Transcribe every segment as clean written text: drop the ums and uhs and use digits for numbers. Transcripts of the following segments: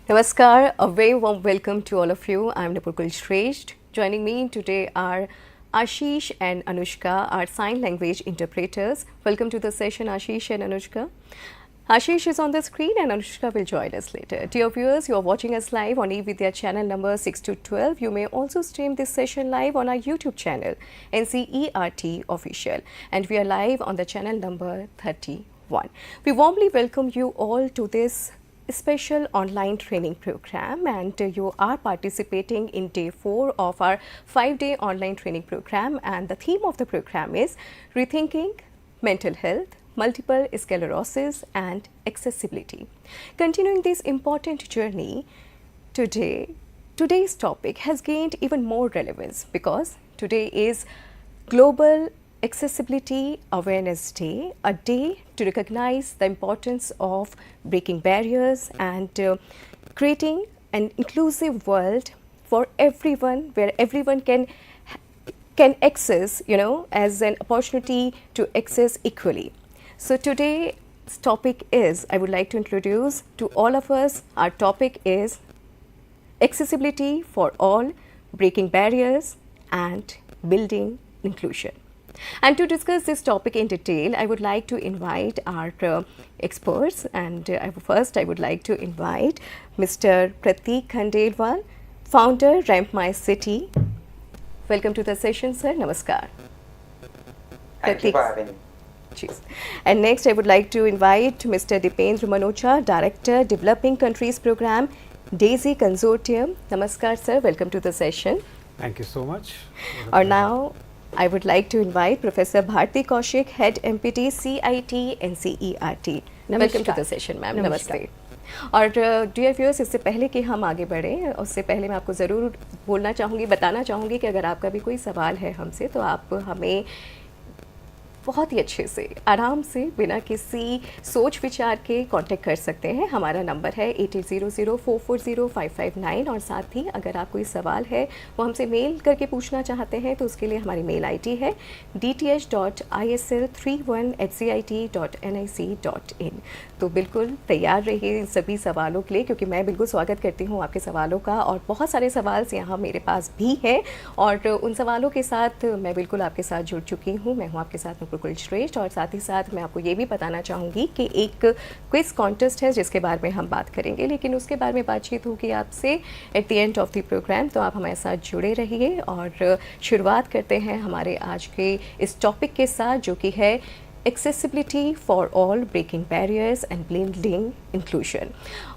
Namaskar, a very warm welcome to all of you. I'm Nipurkul Shresht. Joining me today are Ashish and Anushka, our sign language interpreters. Welcome to the session, Ashish and Anushka. Ashish is on the screen and Anushka will join us later. Dear viewers, you are watching us live on eVidya channel number 6 to 12. You may also stream this session live on our YouTube channel, NCERT Official. And we are live on the channel number 31. We warmly welcome you all to this special online training program, and you are participating in day 4 of our 5-day online training program, and the theme of the program is Rethinking Mental Health, Multiple Sclerosis and Accessibility. Continuing this important journey, today's topic has gained even more relevance because today is Global Accessibility Awareness Day, a day to recognize the importance of breaking barriers and creating an inclusive world for everyone, where everyone can access, as an opportunity to access equally. So today's topic is, I would like to introduce to all of us, our topic is accessibility for all, breaking barriers and building inclusion. And to discuss this topic in detail, I would like to invite our experts, and first I would like to invite Mr. Pratik Khandelwal, founder Ramp My City. Welcome to the session, sir. Namaskar. Thank you for having me. Cheers. And next I would like to invite Mr. Dipendra Manocha, Director, Developing Countries Program, DAISY Consortium. Namaskar, sir. Welcome to the session. Thank you so much. Or now I would like to invite Professor Bharti Kaushik, Head MPT CIT NCERT. Welcome to the session, ma'am. Namaste. और dear viewers, इससे पहले कि हम आगे बढ़ें, उससे पहले मैं आपको ज़रूर बताना चाहूँगी कि अगर आपका भी कोई सवाल है हमसे, तो आप हमें बहुत ही अच्छे से, आराम से, बिना किसी सोच विचार के कांटेक्ट कर सकते हैं. हमारा नंबर है 8800440559, और साथ ही अगर आप कोई सवाल है वो हमसे मेल करके पूछना चाहते हैं तो उसके लिए हमारी मेल आईडी है dth.isl31@cit.nic.in. तो बिल्कुल तैयार रहिए इन सभी सवालों के लिए, क्योंकि मैं बिल्कुल स्वागत करती हूँ आपके सवालों का, और बहुत सारे सवाल यहाँ मेरे पास भी हैं, और उन सवालों के साथ मैं बिल्कुल आपके साथ जुड़ चुकी हूँ. मैं हूँ आपके साथ नूपुर श्रेष्ठ, और साथ ही साथ मैं आपको ये भी बताना चाहूँगी कि एक क्विज कॉन्टेस्ट है जिसके बारे में हम बात करेंगे, लेकिन उसके बारे में बातचीत होगी आपसे at the end of the programme. तो आप हमारे साथ जुड़े रहिए, और शुरुआत करते हैं हमारे आज के इस टॉपिक के साथ, जो कि है accessibility for all, breaking barriers and building inclusion.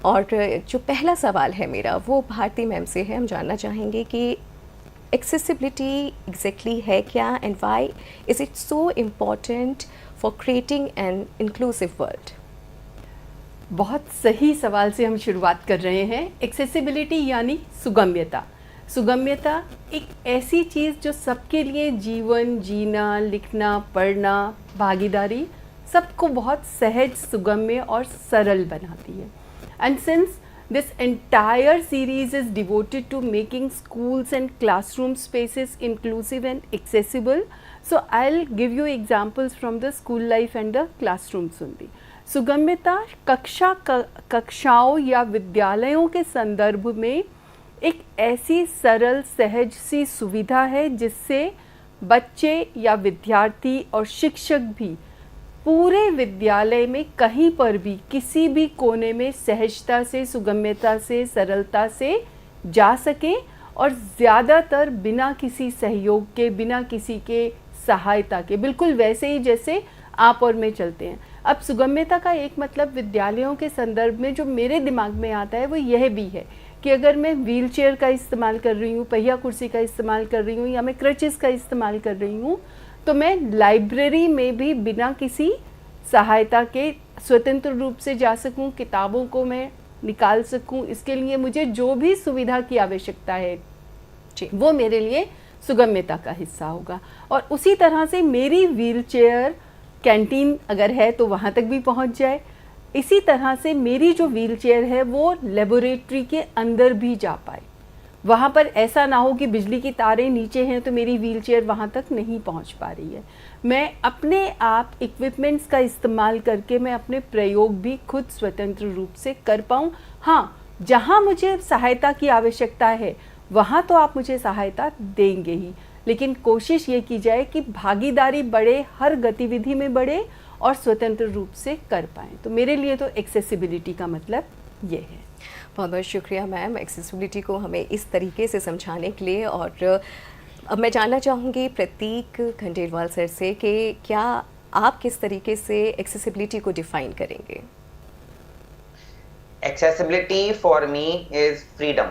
और जो पहला सवाल है मेरा, वो भारती मैम से है. हम जानना चाहेंगे कि accessibility exactly है क्या, and why is it so important for creating an inclusive world? बहुत सही सवाल से हम शुरुआत कर रहे हैं. एक्सेसिबिलिटी यानी सुगम्यता. सुगम्यता एक ऐसी चीज़ जो सबके लिए जीवन जीना, लिखना, पढ़ना, भागीदारी, सबको बहुत सहज, सुगम्य और सरल बनाती है. And since this entire series is devoted to making schools and classroom spaces inclusive and accessible. So I'll give you examples from the school life and the classrooms only. सुगम्यता कक्षाओं या विद्यालयों के संदर्भ में एक ऐसी सरल, सहज सी सुविधा है जिससे बच्चे या विद्यार्थी और शिक्षक भी पूरे विद्यालय में कहीं पर भी, किसी भी कोने में सहजता से, सुगम्यता से, सरलता से जा सकें, और ज़्यादातर बिना किसी सहयोग के, बिना किसी के सहायता के, बिल्कुल वैसे ही जैसे आप और मैं चलते हैं. अब सुगम्यता का एक मतलब विद्यालयों के संदर्भ में जो मेरे दिमाग में आता है वो यह भी है कि अगर मैं व्हील चेयर का इस्तेमाल कर रही हूँ, पहिया कुर्सी का इस्तेमाल कर रही हूँ, या मैं क्रचेस का इस्तेमाल कर रही हूँ, तो मैं लाइब्रेरी में भी बिना किसी सहायता के स्वतंत्र रूप से जा सकूं, किताबों को मैं निकाल सकूं. इसके लिए मुझे जो भी सुविधा की आवश्यकता है वो मेरे लिए सुगम्यता का हिस्सा होगा. और उसी तरह से मेरी व्हील चेयर कैंटीन अगर है तो वहाँ तक भी पहुँच जाए. इसी तरह से मेरी जो व्हील चेयर है वो लेबोरेटरी के अंदर भी जा पाए. वहाँ पर ऐसा ना हो कि बिजली की तारें नीचे हैं तो मेरी व्हीलचेयर वहाँ तक नहीं पहुँच पा रही है. मैं अपने आप इक्विपमेंट्स का इस्तेमाल करके मैं अपने प्रयोग भी खुद स्वतंत्र रूप से कर पाऊँ. हाँ, जहाँ मुझे सहायता की आवश्यकता है वहाँ तो आप मुझे सहायता देंगे ही, लेकिन कोशिश ये की जाए कि भागीदारी बढ़े, हर गतिविधि में बढ़े और स्वतंत्र रूप से कर पाएँ। तो मेरे लिए तो एक्सेसिबिलिटी का मतलब ये है। बहुत बहुत शुक्रिया मैम, एक्सेसिबिलिटी को हमें इस तरीके से समझाने के लिए। और अब मैं जानना चाहूँगी प्रतीक खंडेलवाल सर से कि क्या आप किस तरीके से एक्सेसिबिलिटी को डिफाइन करेंगे? Accessibility for me is freedom.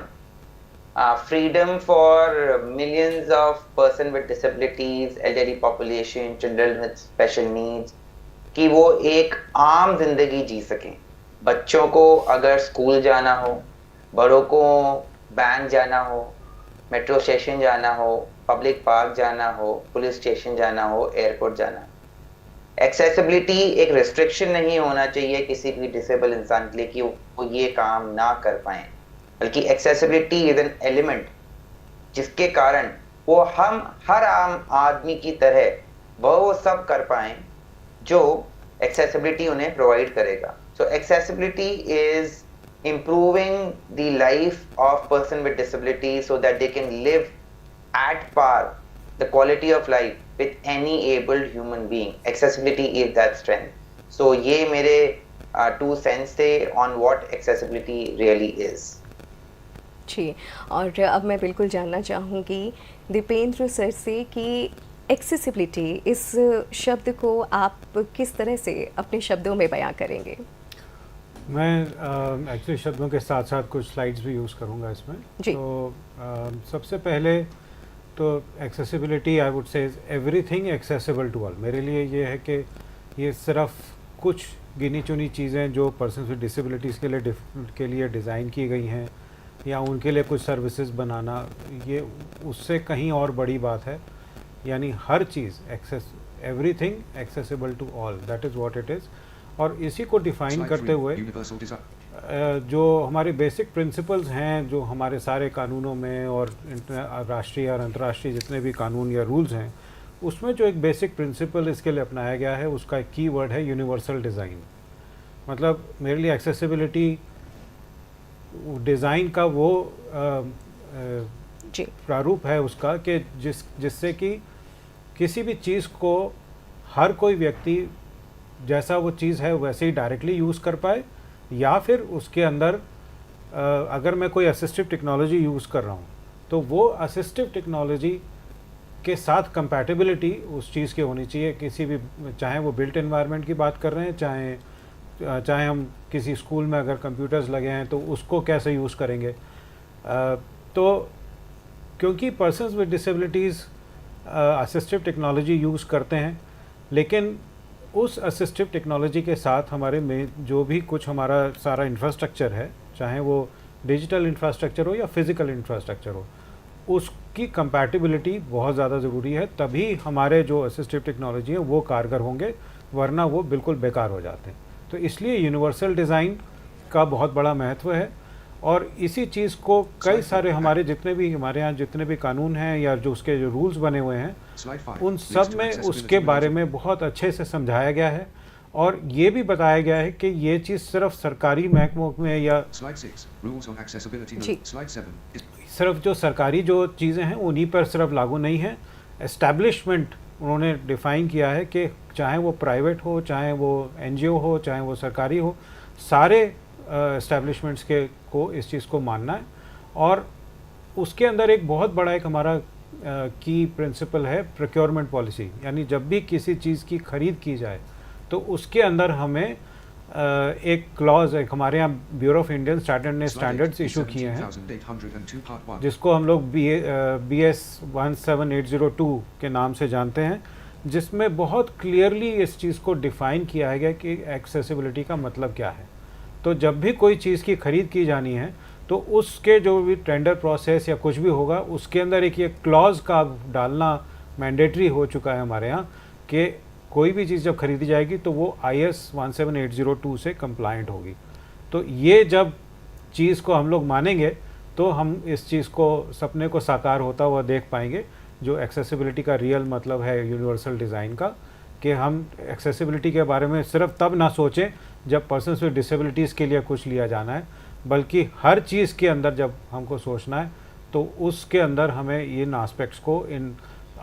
Freedom for millions of persons with disabilities, elderly population, children with special needs, कि वो एक आम जिंदगी जी सकें। बच्चों को अगर स्कूल जाना हो, बड़ों को बैंक जाना हो, मेट्रो स्टेशन जाना हो, पब्लिक पार्क जाना हो, पुलिस स्टेशन जाना हो, एयरपोर्ट जाना। एक्सेसिबिलिटी एक रिस्ट्रिक्शन नहीं होना चाहिए किसी भी डिसेबल इंसान के लिए कि वो ये काम ना कर पाए, बल्कि एक्सेसिबिलिटी इज एन एलिमेंट जिसके कारण वो हम हर आम आदमी की तरह वो सब कर पाए जो एक्सेसिबिलिटी उन्हें प्रोवाइड करेगा। So accessibility is improving the life of person with disability so that they can live at par the quality of life with any abled human being. Accessibility is that strength. So ये मेरे 2 cents थे on what accessibility really is. जी, और अब मैं बिल्कुल जानना चाहूँगी Dipendra sir से कि एक्सेसिबिलिटी इस शब्द को आप किस तरह से अपने शब्दों में बयां करेंगे? मैं एक्चुअली शब्दों के साथ साथ कुछ स्लाइड्स भी यूज़ करूँगा इसमें। जी। तो सबसे पहले तो accessibility I would say everything accessible to all. मेरे लिए ये है कि ये सिर्फ कुछ गिनी चुनी चीज़ें जो पर्सन विद डिसेबिलिटीज़ के लिए डिज़ाइन की गई हैं या उनके लिए कुछ सर्विसेज बनाना, ये उससे कहीं और बड़ी बात है। यानी हर चीज़ everything accessible to all, that is what it is. और इसी को डिफ़ाइन करते हुए जो हमारे बेसिक प्रिंसिपल्स हैं, जो हमारे सारे कानूनों में और राष्ट्रीय और अंतर्राष्ट्रीय जितने भी कानून या रूल्स हैं, उसमें जो एक बेसिक प्रिंसिपल इसके लिए अपनाया गया है, उसका एक की वर्ड है यूनिवर्सल डिज़ाइन। मतलब मेरे लिए एक्सेसिबिलिटी डिज़ाइन का वो प्रारूप है उसका कि जिससे कि किसी भी चीज़ को हर कोई व्यक्ति जैसा वो चीज़ है वैसे ही डायरेक्टली यूज़ कर पाए, या फिर उसके अंदर अगर मैं कोई असिस्टिव टेक्नोलॉजी यूज़ कर रहा हूँ तो वो असिस्टिव टेक्नोलॉजी के साथ कंपैटिबिलिटी उस चीज़ की होनी चाहिए। किसी भी, चाहे वो बिल्ट एनवायरनमेंट की बात कर रहे हैं, चाहे हम किसी स्कूल में अगर कंप्यूटर्स लगे हैं तो उसको कैसे यूज़ करेंगे। तो क्योंकि persons with disabilities assistive technology use करते हैं, लेकिन उस असिस्टिव टेक्नोलॉजी के साथ हमारे में जो भी कुछ हमारा सारा इंफ्रास्ट्रक्चर है, चाहे वो डिजिटल इंफ्रास्ट्रक्चर हो या फिज़िकल इंफ्रास्ट्रक्चर हो, उसकी कंपैटिबिलिटी बहुत ज़्यादा ज़रूरी है। तभी हमारे जो असिस्टिव टेक्नोलॉजी है वो कारगर होंगे, वरना वो बिल्कुल बेकार हो जाते हैं। तो इसलिए यूनिवर्सल डिज़ाइन का बहुत बड़ा महत्व है। और इसी चीज़ को कई सारे हमारे यहाँ जितने भी कानून हैं या जो उसके जो रूल्स बने हुए हैं, उन सब में उसके बारे में बहुत अच्छे से समझाया गया है। और ये भी बताया गया है कि ये चीज़ सिर्फ सरकारी महकमों में या सिर्फ जो सरकारी जो चीज़ें हैं उन्हीं पर सिर्फ लागू नहीं है। एस्टैब्लिशमेंट उन्होंने डिफ़ाइन किया है कि चाहे वो प्राइवेट हो, चाहे वो NGO हो, चाहे वो सरकारी हो, सारे एस्टैब्लिशमेंट्स को इस चीज़ को मानना है। और उसके अंदर एक बहुत बड़ा एक हमारा की प्रिंसिपल है प्रोक्योरमेंट पॉलिसी। यानी जब भी किसी चीज़ की खरीद की जाए तो उसके अंदर हमें एक क्लॉज, एक हमारे यहाँ ब्यूरो ऑफ इंडियन स्टैंडर्ड ने स्टैंडर्ड्स इशू किए हैं, जिसको हम लोग BS 17802 के नाम से जानते हैं, जिसमें बहुत क्लियरली इस चीज़ को डिफ़ाइन किया गया कि एक्सेसिबिलिटी का मतलब क्या है। तो जब भी कोई चीज़ की खरीद की जानी है तो उसके जो भी टेंडर प्रोसेस या कुछ भी होगा, उसके अंदर एक ये क्लॉज का डालना मैंडेटरी हो चुका है हमारे यहाँ कि कोई भी चीज़ जब खरीदी जाएगी तो वो IS 17802 से कंप्लायंट होगी। तो ये जब चीज़ को हम लोग मानेंगे तो हम इस चीज़ को, सपने को साकार होता हुआ देख पाएंगे, जो एक्सेसिबिलिटी का रियल मतलब है यूनिवर्सल डिज़ाइन का, कि हम एक्सेसिबिलिटी के बारे में सिर्फ तब ना सोचें जब पर्सन्स विद डिसेबिलिटीज़ के लिए कुछ लिया जाना है, बल्कि हर चीज़ के अंदर जब हमको सोचना है तो उसके अंदर हमें इन एस्पेक्ट्स को, इन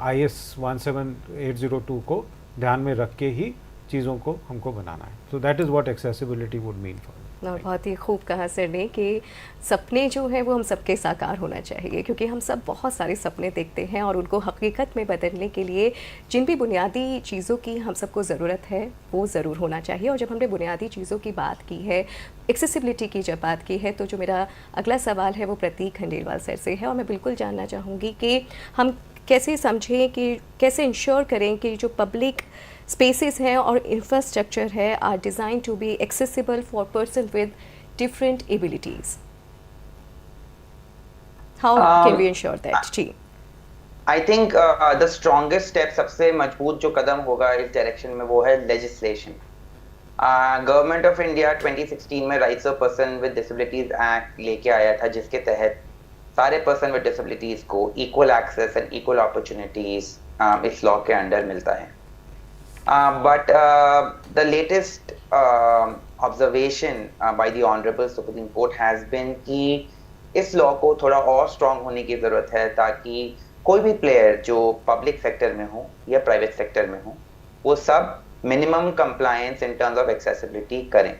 IS 17802 को ध्यान में रख के ही चीज़ों को हमको बनाना है. So that is what accessibility would mean for. और बहुत ही खूब कहा सर ने कि सपने जो है वो हम सबके साकार होना चाहिए, क्योंकि हम सब बहुत सारे सपने देखते हैं और उनको हकीकत में बदलने के लिए जिन भी बुनियादी चीज़ों की हम सबको ज़रूरत है वो ज़रूर होना चाहिए. और जब हमने बुनियादी चीज़ों की बात की है, एक्सेसिबिलिटी की जब बात की है, तो जो मेरा अगला सवाल है वो प्रतीक खंडेलवाल सर से है. और मैं बिल्कुल जानना चाहूँगी कि हम कैसे समझें कि कैसे इंश्योर करें कि जो पब्लिक स्पेसेस हैं और इंफ्रास्ट्रक्चर है are design to be accessible for person with different abilities. How can we ensure that? जी, I think the strongest step, सबसे मजबूत जो कदम होगा इस डायरेक्शन में, वो है लेजिस्लेशन. गवर्नमेंट ऑफ इंडिया 2016 में rights of person with disabilities act लेके आया था, जिसके तहत सारे पर्सन विद डिसेबिलिटीज को equal access and equal opportunities इस लॉ के अंडर मिलता है. But the latest observation by the Honorable Supreme Court has been कि इस लॉ को थोड़ा और स्ट्रॉन्ग होने की ज़रूरत है, ताकि कोई भी प्लेयर जो पब्लिक सेक्टर में हो या प्राइवेट सेक्टर में हो, वो सब minimum compliance in terms of accessibility करें.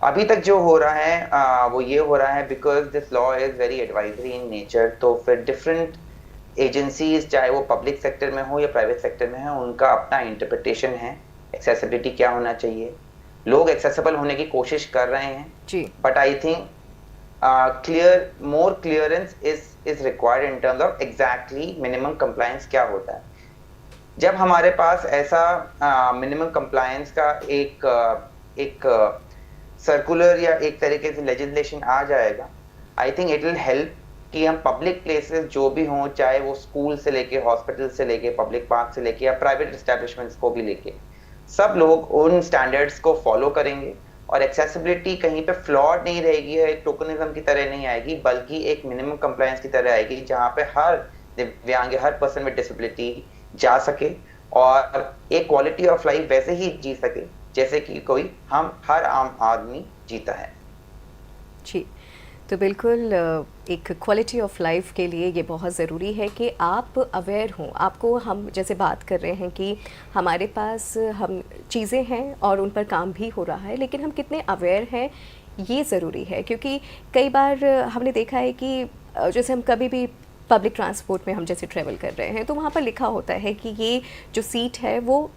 अभी तक जो हो रहा है वो ये हो रहा है because this law is very advisory in nature. तो फिर डिफरेंट एजेंसीज, चाहे वो पब्लिक सेक्टर में हो या प्राइवेट सेक्टर में है, उनका अपना इंटरप्रिटेशन है एक्सेसिबिलिटी क्या होना चाहिए. लोग एक्सेसिबल होने की कोशिश कर रहे हैं जी, but I think more clearance is required in terms of exactly minimum compliance क्या होता है. जब हमारे पास ऐसा मिनिमम कंप्लायंस का एक सर्कुलर या एक तरीके से लेजिस्लेशन आ जाएगा, I think it will help कि हम पब्लिक प्लेसेस जो भी हों, चाहे वो स्कूल से लेके, हॉस्पिटल से लेके, पब्लिक पार्क से लेके या प्राइवेट एस्टेब्लिशमेंट्स को भी लेके, सब लोग उन स्टैंडर्ड्स को फॉलो करेंगे और एक्सेसिबिलिटी कहीं पे फ्लॉड नहीं रहेगी, एक टोकनिज्म की तरह नहीं आएगी, बल्कि एक मिनिमम कंप्लायंस की तरह आएगी, जहाँ पे हर दिव्यांग, हर पर्सन विद डिसेबिलिटी जा सके और एक क्वालिटी ऑफ लाइफ वैसे ही जी सके जैसे कि कोई हर आम आदमी जीता है. जी, तो बिल्कुल एक क्वालिटी ऑफ लाइफ के लिए ये बहुत ज़रूरी है कि आप अवेयर हों. आपको, हम जैसे बात कर रहे हैं कि हमारे पास हम चीज़ें हैं और उन पर काम भी हो रहा है, लेकिन हम कितने अवेयर हैं ये ज़रूरी है. क्योंकि कई बार हमने देखा है कि जैसे हम कभी भी पब्लिक ट्रांसपोर्ट में हम जैसे ट्रेवल कर रहे हैं तो वहाँ पर लिखा होता है कि ये जो सीट है वो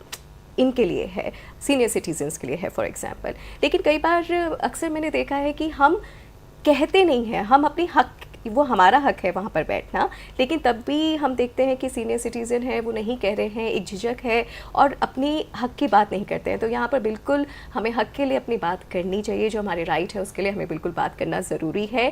इनके लिए है, सीनियर सिटीजन्स के लिए है फॉर एग्ज़ाम्पल. लेकिन कई बार अक्सर मैंने देखा है कि हम कहते नहीं हैं, हम अपनी हक, वो हमारा हक है वहाँ पर बैठना, लेकिन तब भी हम देखते हैं कि सीनियर सिटीज़न है वो नहीं कह रहे हैं, एक झिझक है और अपनी हक की बात नहीं करते हैं. तो यहाँ पर बिल्कुल हमें हक के लिए अपनी बात करनी चाहिए, जो हमारे राइट है उसके लिए हमें बिल्कुल बात करना ज़रूरी है.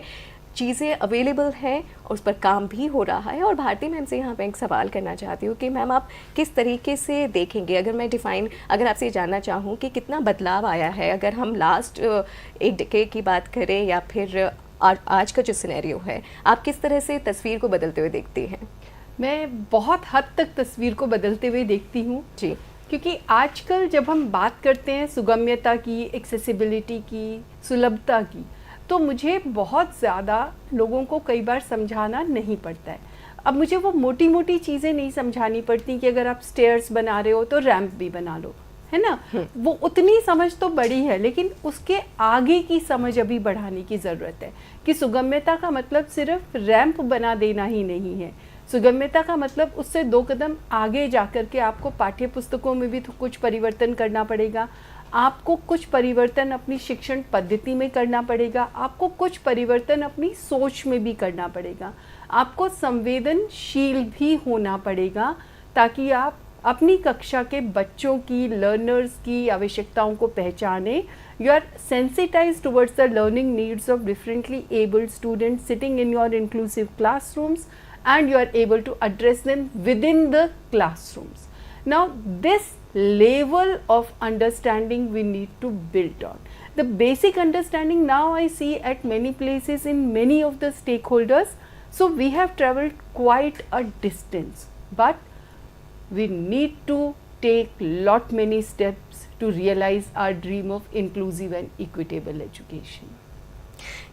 चीज़ें अवेलेबल हैं और उस पर काम भी हो रहा है. और भारती मैम से यहाँ पे एक सवाल करना चाहती हूँ कि मैम आप किस तरीके से देखेंगे, अगर आपसे जानना चाहूँ कि कितना बदलाव आया है, अगर हम लास्ट एक डिकेड की बात करें या फिर आज का जो सिनेरियो है, आप किस तरह से तस्वीर को बदलते हुए देखते हैं? मैं बहुत हद तक तस्वीर को बदलते हुए देखती हूँ जी, क्योंकि आजकल जब हम बात करते हैं सुगम्यता की, एक्सेसिबिलिटी की, सुलभता की, तो मुझे बहुत ज़्यादा लोगों को कई बार समझाना नहीं पड़ता है. अब मुझे वो मोटी मोटी चीज़ें नहीं समझानी पड़ती कि अगर आप स्टेयर्स बना रहे हो तो रैंप भी बना लो, है ना. वो उतनी समझ तो बड़ी है, लेकिन उसके आगे की समझ अभी बढ़ाने की ज़रूरत है कि सुगम्यता का मतलब सिर्फ रैंप बना देना ही नहीं है. सुगम्यता का मतलब उससे 2 कदम आगे जाकर के आपको पाठ्य पुस्तकों में भी तो कुछ परिवर्तन करना पड़ेगा, आपको कुछ परिवर्तन अपनी शिक्षण पद्धति में करना पड़ेगा, आपको कुछ परिवर्तन अपनी सोच में भी करना पड़ेगा, आपको संवेदनशील भी होना पड़ेगा, ताकि आप अपनी कक्षा के बच्चों की, लर्नर्स की आवश्यकताओं को पहचाने. You are sensitize towards the learning needs of differently abled students sitting in your inclusive classrooms and you are able to address them within the classrooms. Now this level of understanding we need to build on. The basic understanding now I see at many places in many of the stakeholders. So we have traveled quite a distance, but we need to take lot many steps to realize our dream of inclusive and equitable education.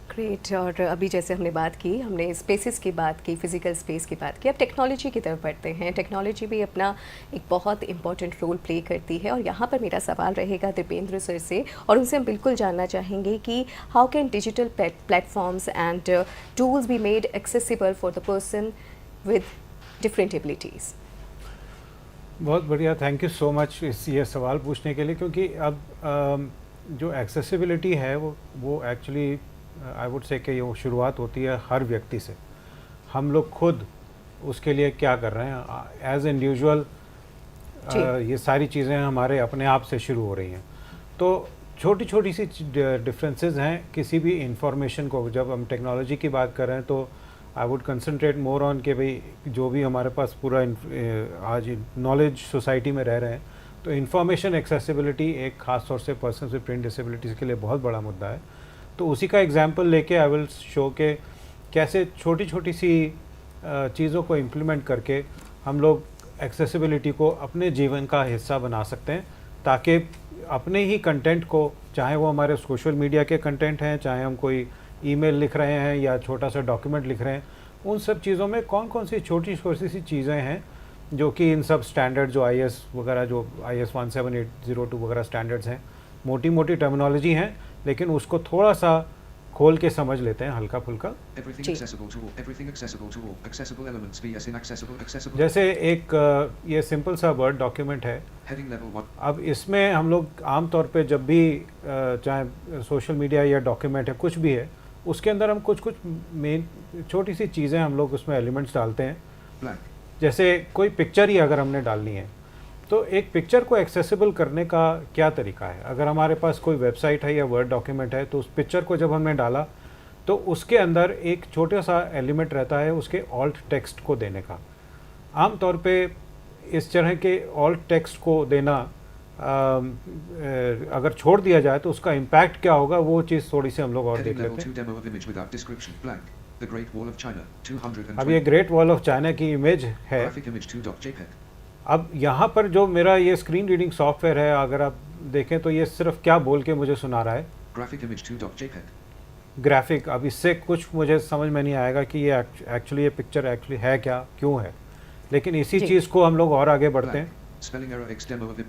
Great. और अभी जैसे हमने बात की, हमने spaces की बात की, फिजिकल स्पेस की बात की, अब टेक्नोलॉजी की तरफ बढ़ते हैं। टेक्नोलॉजी भी अपना एक बहुत इंपॉर्टेंट रोल प्ले करती है और यहाँ पर मेरा सवाल रहेगा दीपेंद्र सर से, और उनसे हम बिल्कुल जानना चाहेंगे कि how can digital platforms and tools be made accessible for the person with different abilities. बहुत बढ़िया, थैंक यू सो मच ये सवाल पूछने के लिए, क्योंकि अब जो एक्सेसिबिलिटी है वो एक्चुअली आई वुड से कि वो शुरुआत होती है हर व्यक्ति से। हम लोग खुद उसके लिए क्या कर रहे हैं एज इंडिविजुअल, ये सारी चीज़ें हमारे अपने आप से शुरू हो रही हैं। तो छोटी छोटी सी डिफरेंसेस हैं किसी भी इंफॉर्मेशन को। जब हम टेक्नोलॉजी की बात कर रहे हैं तो I would concentrate more on के भाई जो भी हमारे पास पूरा आज नॉलेज सोसाइटी में रह रहे हैं, तो इंफॉर्मेशन एक्सेसिबिलिटी एक ख़ास तौर से पर्सन विद प्रिंट डिसेबिलिटीज़ के लिए बहुत बड़ा मुद्दा है। तो उसी का एग्जांपल लेके आई विल शो के कैसे छोटी छोटी सी चीज़ों को इम्प्लीमेंट करके हम लोग एक्सेसिबिलिटी को अपने जीवन का हिस्सा बना सकते हैं, ताकि अपने ही कंटेंट को, चाहे वो हमारे सोशल मीडिया के कंटेंट हैं, चाहे हम कोई ईमेल लिख रहे हैं या छोटा सा डॉक्यूमेंट लिख रहे हैं, उन सब चीज़ों में कौन कौन सी छोटी छोटी सी चीज़ें हैं जो कि इन सब स्टैंडर्ड जो IS वगैरह, जो IS 17802 वगैरह स्टैंडर्ड्स हैं, मोटी मोटी टर्मिनोलॉजी हैं, लेकिन उसको थोड़ा सा खोल के समझ लेते हैं हल्का फुल्का। जैसे एक ये सिंपल सा वर्ड डॉक्यूमेंट है। अब इसमें हम लोग आमतौर पे जब भी चाहे सोशल मीडिया या डॉक्यूमेंट है, कुछ भी है, उसके अंदर हम कुछ मेन छोटी सी चीज़ें हम लोग उसमें एलिमेंट्स डालते हैं। जैसे कोई पिक्चर ही अगर हमने डालनी है, तो एक पिक्चर को एक्सेसिबल करने का क्या तरीका है। अगर हमारे पास कोई वेबसाइट है या वर्ड डॉक्यूमेंट है, तो उस पिक्चर को जब हमने डाला तो उसके अंदर एक छोटा सा एलिमेंट रहता है उसके ऑल्ट टेक्स्ट को देने का। आमतौर पे इस तरह के ऑल्ट टेक्स्ट को देना अगर छोड़ दिया जाए तो उसका इम्पैक्ट क्या होगा, वो चीज़ थोड़ी सी हम लोग और देख लेते हैं। अब ये ग्रेट वॉल ऑफ चाइना की इमेज है। अब यहाँ पर जो मेरा ये स्क्रीन रीडिंग सॉफ्टवेयर है, अगर आप देखें तो ये सिर्फ क्या बोल के मुझे सुना रहा है, ग्राफिक। अब इससे कुछ मुझे समझ में नहीं आएगा कि ये एक्चुअली ये पिक्चर एक्चुअली है क्या, क्यों है। लेकिन इसी चीज़ को हम लोग और आगे बढ़ते हैं।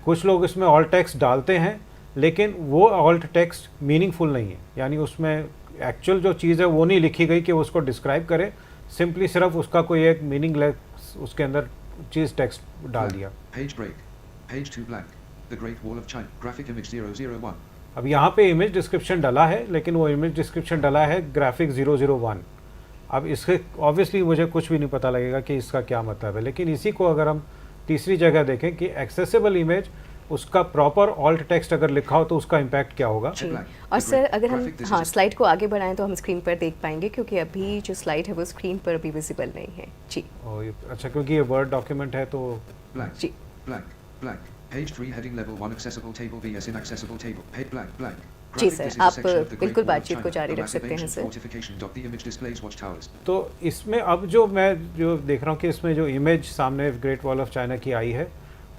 कुछ लोग इसमें ऑल्ट टेक्स्ट डालते हैं, लेकिन वो ऑल्ट टेक्स्ट मीनिंगफुल नहीं है, यानी उसमें एक्चुअल जो चीज़ है वो नहीं लिखी गई कि उसको डिस्क्राइब करे, सिंपली सिर्फ उसका कोई एक मीनिंगलेस उसके अंदर चीज़ टेक्स्ट डाल दिया। अब यहाँ पे इमेज डिस्क्रिप्शन डाला है, लेकिन वो इमेज डिस्क्रिप्शन डाला है ग्राफिक 001। अब इसके ऑब्वियसली मुझे कुछ भी नहीं पता लगेगा कि इसका क्या मतलब है। लेकिन इसी को अगर हम तीसरी जगह देखें कि एक्सेसिबल इमेज, उसका प्रॉपर ऑल्ट टेक्स्ट अगर लिखा हो तो उसका इम्पैक्ट क्या होगा। और सर अगर हम स्लाइड को आगे बढ़ाएं तो हम स्क्रीन पर देख पाएंगे, क्योंकि अभी जो स्लाइड है वो स्क्रीन पर अभी विजिबल नहीं है। जी अच्छा, क्योंकि ये वर्ड डॉक्यूमेंट है तो जी। Page 3 heading level 1 accessible table vs inaccessible table. Page blank blank. जी सर, आप बिल्कुल बातचीत को जारी रख सकते हैं सर। तो इसमें अब जो मैं जो देख रहा हूँ कि इसमें जो इमेज सामने ग्रेट वॉल ऑफ चाइना की आई है,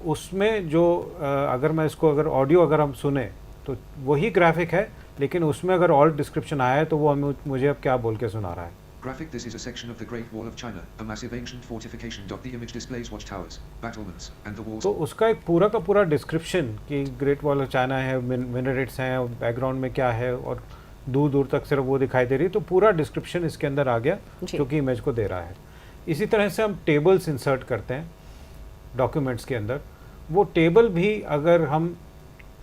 उसमें जो अगर मैं इसको अगर ऑडियो अगर हम सुने तो वही ग्राफिक है, लेकिन उसमें अगर ऑल्ट डिस्क्रिप्शन आया है तो वो मुझे अब क्या बोल के सुना रहा है। Graphic: This is a section of the Great Wall of China, a massive ancient fortification. The image displays watchtowers, battlements, and the walls. तो उसका एक पूरा का पूरा डिस्क्रिप्शन कि ग्रेट वॉल ऑफ चाइना है, मिनरेट्स हैं, बैकग्राउंड में क्या है, और दूर दूर तक सिर्फ वो दिखाई दे रही, तो पूरा डिस्क्रिप्शन इसके अंदर आ गया जो कि इमेज को दे रहा है। इसी तरह से हम टेबल्स इंसर्ट करते हैं डॉक्यूमेंट्स के अंदर। वो टेबल भी अगर हम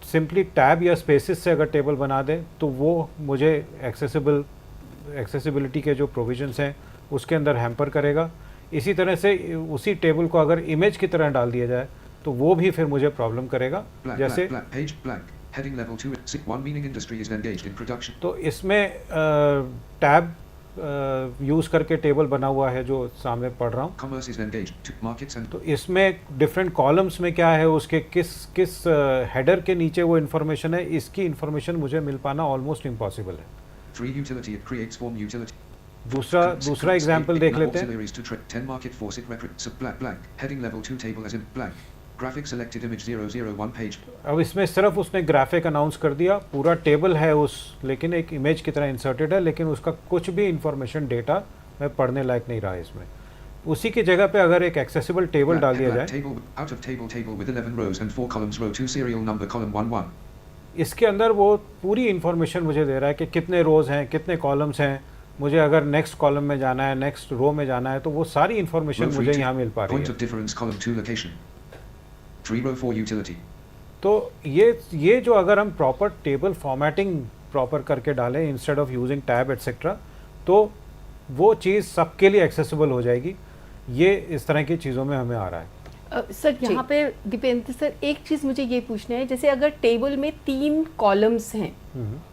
सिंपली टैब या स्पेसिस से अगर टेबल बना दें तो वो मुझे एक्सेसिबिलिटी के जो प्रोविजंस हैं उसके अंदर हैम्पर करेगा। इसी तरह से उसी टेबल को अगर इमेज की तरह डाल दिया जाए तो वो भी फिर मुझे प्रॉब्लम करेगा। जैसे तो इसमें टैब यूज़ करके टेबल बना हुआ है जो सामने पढ़ रहा हूँ। तो इसमें डिफरेंट कॉलम्स में क्या है, उसके किस हेडर के नीचे वो इन्फॉर्मेशन है, इसकी इन्फॉर्मेशन मुझे मिल पाना ऑलमोस्ट इम्पॉसिबल है। दूसरा एग्जाम्पल देख लेते हैं। Graphic selected image 001 page. अब इसमें सिर्फ उसने ग्राफिक अनाउंस कर दिया, पूरा टेबल है उस, लेकिन एक इमेज की तरह इंसर्टेड है, लेकिन उसका कुछ भी इंफॉर्मेशन डेटा मैं पढ़ने लायक नहीं रहा इसमें। उसी की जगह पे अगर एक एक्सेसिबल टेबल डाल दिया जाए, Table, out of table with 11 rows and 4 columns, row 2 serial number column 11. इसके अंदर वो पूरी इंफॉर्मेशन मुझे दे रहा है कि कितने रोज हैं, कितने कॉलम्स हैं, मुझे अगर नेक्स्ट कॉलम में जाना है, नेक्स्ट रो में जाना है, तो वो सारी इंफॉर्मेशन Row मुझे 3 यहाँ मिल पा रही point है। of difference column 2 location. 3 row 4 utility. तो ये जो अगर हम प्रॉपर टेबल फॉर्मेटिंग प्रॉपर करके डालें instead of using tab etcetera, तो वो चीज़ सबके लिए एक्सेसिबल हो जाएगी। ये इस तरह की चीज़ों में हमें आ रहा है। सर यहाँ पे दीपेंद्र सर एक चीज़ मुझे ये पूछना है, जैसे अगर टेबल में 3 कॉलम्स हैं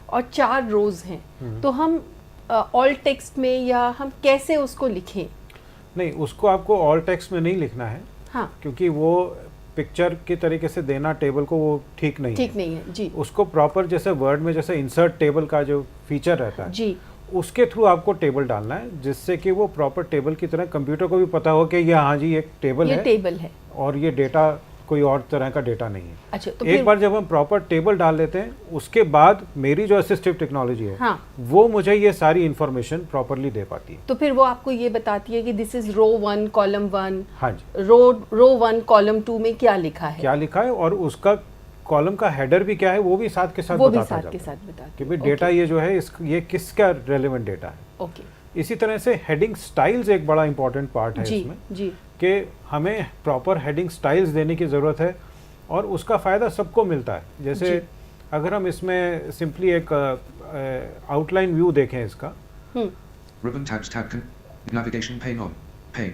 और 4 रोज हैं, तो हम ऑल टेक्स्ट में या हम कैसे उसको लिखें? नहीं, उसको आपको ऑल टेक्स्ट में नहीं लिखना है, हाँ क्योंकि वो पिक्चर की तरीके से देना टेबल को वो ठीक नहीं ठीक है। नहीं है जी उसको प्रॉपर जैसे वर्ड में जैसे इंसर्ट टेबल का जो फीचर रहता है, जी उसके थ्रू आपको टेबल डालना है, जिससे कि वो प्रॉपर टेबल की तरह कंप्यूटर को भी पता हो कि ये हाँ जी एक टेबल ये है टेबल है। और ये डेटा कोई और तरह का डेटा नहीं है। अच्छा तो एक फिर बार जब हम प्रॉपर टेबल डाल लेते हैं, उसके बाद मेरी जो असिस्टिव टेक्नोलॉजी है, हाँ वो मुझे ये सारी इंफॉर्मेशन प्रॉपरली दे पाती है। तो फिर वो आपको ये बताती है कि दिस इज रो 1 कॉलम 1, हाँ जी, रो 1 कॉलम 2 में क्या लिखा है, क्या लिखा है और उसका कॉलम का हेडर भी क्या है, वो भी साथ के साथ वो भी बताता साथ के जाता है साथ बताती कि है। भाई डेटा ये जो है ये किसका रेलेवेंट डेटा है। ओके इसी तरह से हेडिंग स्टाइल्स एक बड़ा इंपॉर्टेंट पार्ट है जी इसमें, जी कि हमें प्रॉपर हेडिंग स्टाइल्स देने की ज़रूरत है और उसका फ़ायदा सबको मिलता है। जैसे जी। अगर हम इसमें सिंपली एक आउटलाइन व्यू देखें इसका, Ribbon tabs tab navigation pane on pane.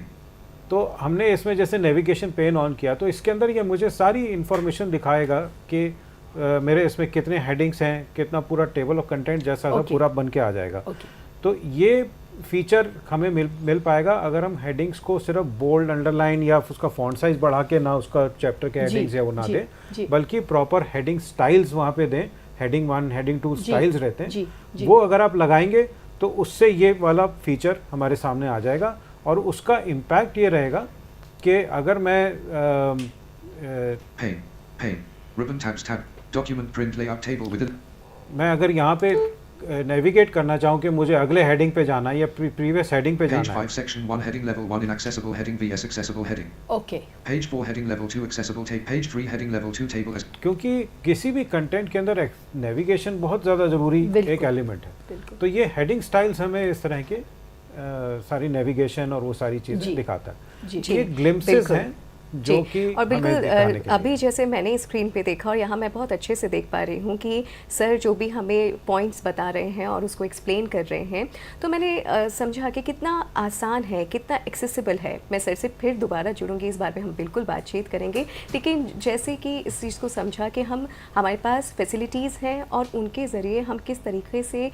तो हमने इसमें जैसे नेविगेशन पेन ऑन किया, तो इसके अंदर ये मुझे सारी इंफॉर्मेशन दिखाएगा कि मेरे इसमें कितने हेडिंग्स हैं, कितना पूरा टेबल ऑफ कंटेंट जैसा सा Okay. पूरा बन के आ जाएगा। ओके तो ये फीचर हमें मिल पाएगा अगर हम हेडिंग्स को सिर्फ बोल्ड, अंडरलाइन या उसका फॉन्ट साइज बढ़ा के ना उसका चैप्टर के जी, हेडिंग्स या वो ना जी, दें, जी। बल्कि प्रॉपर हेडिंग स्टाइल्स वहाँ पे दें। हेडिंग 1, हेडिंग 2 जी, स्टाइल्स रहते जी, हैं, जी। वो अगर आप लगाएंगे तो उससे ये वाला फीचर हमारे सामने आ जाएगा। और उसका इम्पैक्ट ये रहेगा कि अगर मैं Pane. Ribbon tabs tab. Document print layout table with a मैं अगर यहाँ पे नेविगेट करना चाहूँ कि मुझे अगले हेडिंग पे जाना है या प्रीवियस हेडिंग पे page जाना है, 5 section 1 heading level 1 inaccessible heading vs accessible heading. Okay Page 4 heading level 2 accessible page 3 heading level 2 table as क्योंकि किसी भी कंटेंट के अंदर नेविगेशन बहुत ज़्यादा ज़रूरी बिल्कुल। एक एलिमेंट है। बिल्कुल तो ये हेडिंग स्टाइल्स हमें इस तरह के सारी नेविगेशन और वो सारी जी। चीज़ें दिखाता है। जी ये ग्लिम्पसेस बिल्कुल। हैं जो जी, कि और बिल्कुल हमें दिखाने के अभी लिए। जैसे मैंने स्क्रीन पे देखा और यहाँ मैं बहुत अच्छे से देख पा रही हूँ कि सर जो भी हमें पॉइंट्स बता रहे हैं और उसको एक्सप्लेन कर रहे हैं, तो मैंने समझा कि कितना आसान है, कितना एक्सेसिबल है। मैं सर से फिर दोबारा जुड़ूंगी, इस बारे में हम बिल्कुल बातचीत करेंगे। लेकिन जैसे कि इस चीज़ को समझा कि हमारे पास फैसिलिटीज़ हैं और उनके ज़रिए हम किस तरीके से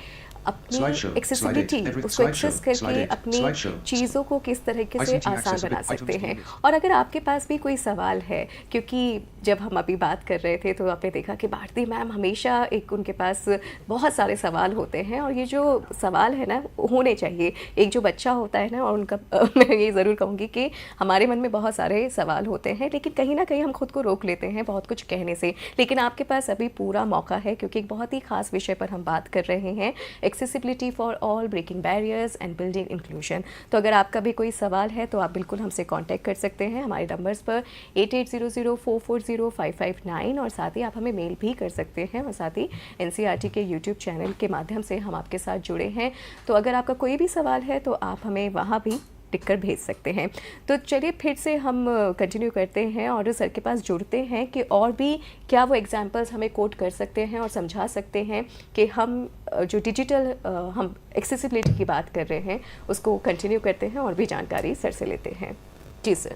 अपनी Slideshow, एक्सेसिबिलिटी slide 8, उसको slideshow, एक्सेस slide करके 8, अपनी slideshow. चीज़ों को किस तरीके से ICT आसान बना accessible सकते items हैं। needed. और अगर आपके पास भी कोई सवाल है, क्योंकि जब हम अभी बात कर रहे थे तो आपने देखा कि भारती मैम हमेशा एक उनके पास बहुत सारे सवाल होते हैं, और ये जो सवाल है ना होने चाहिए। एक जो बच्चा होता है ना, और उनका मैं ये ज़रूर कहूँगी कि हमारे मन में बहुत सारे सवाल होते हैं, लेकिन कहीं ना कहीं हम खुद को रोक लेते हैं बहुत कुछ कहने से। लेकिन आपके पास अभी पूरा मौका है, क्योंकि एक बहुत ही खास विषय पर हम बात कर रहे हैं, accessibility for all, breaking barriers and building inclusion. तो अगर आपका भी कोई सवाल है तो आप बिल्कुल हमसे कांटेक्ट कर सकते हैं हमारे नंबर्स पर 8800440559, और साथ ही आप हमें मेल भी कर सकते हैं। और साथ ही NCERT के YouTube चैनल के माध्यम से हम आपके साथ जुड़े हैं, तो अगर आपका कोई भी सवाल है तो आप हमें वहाँ भी टिक कर भेज सकते हैं। तो चलिए फिर से हम कंटिन्यू करते हैं और सर के पास जुड़ते हैं कि और भी क्या वो एग्जांपल्स हमें कोट कर सकते हैं और समझा सकते हैं कि हम जो डिजिटल हम एक्सेसिबिलिटी की बात कर रहे हैं उसको कंटिन्यू करते हैं और भी जानकारी सर से लेते हैं। जी सर।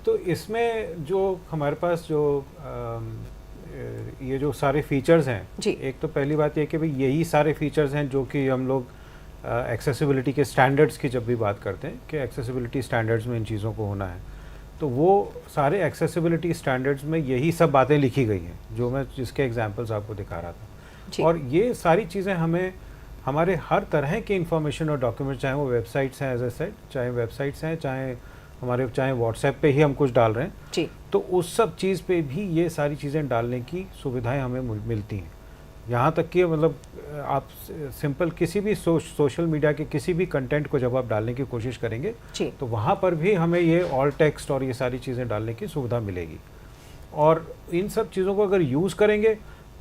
तो इसमें जो हमारे पास जो ये जो सारे फीचर्स हैं, जी। एक तो पहली बात ये कि भाई यही सारे फीचर्स हैं जो कि हम लोग एक्सेसिबिलिटी के स्टैंडर्ड्स की जब भी बात करते हैं कि एक्सेसिबिलिटी स्टैंडर्ड्स में इन चीज़ों को होना है, तो वो सारे एक्सेसिबिलिटी स्टैंडर्ड्स में यही सब बातें लिखी गई हैं जो मैं जिसके एग्जांपल्स आपको दिखा रहा था। और ये सारी चीज़ें हमें हमारे हर तरह के इंफॉर्मेशन और डॉक्यूमेंट, चाहे वो वेबसाइट्स हैं एज ए सेट, चाहे वेबसाइट्स हैं, चाहे हमारे चाहे व्हाट्सएप पे ही हम कुछ डाल रहे हैं, जी तो उस सब चीज़ पे भी ये सारी चीज़ें डालने की सुविधाएं हमें मिलती हैं। यहाँ तक कि मतलब आप सिंपल किसी भी सोशल मीडिया के किसी भी कंटेंट को जब आप डालने की कोशिश करेंगे जी तो वहाँ पर भी हमें ये ऑल टेक्स्ट और ये सारी चीज़ें डालने की सुविधा मिलेगी। और इन सब चीज़ों को अगर यूज़ करेंगे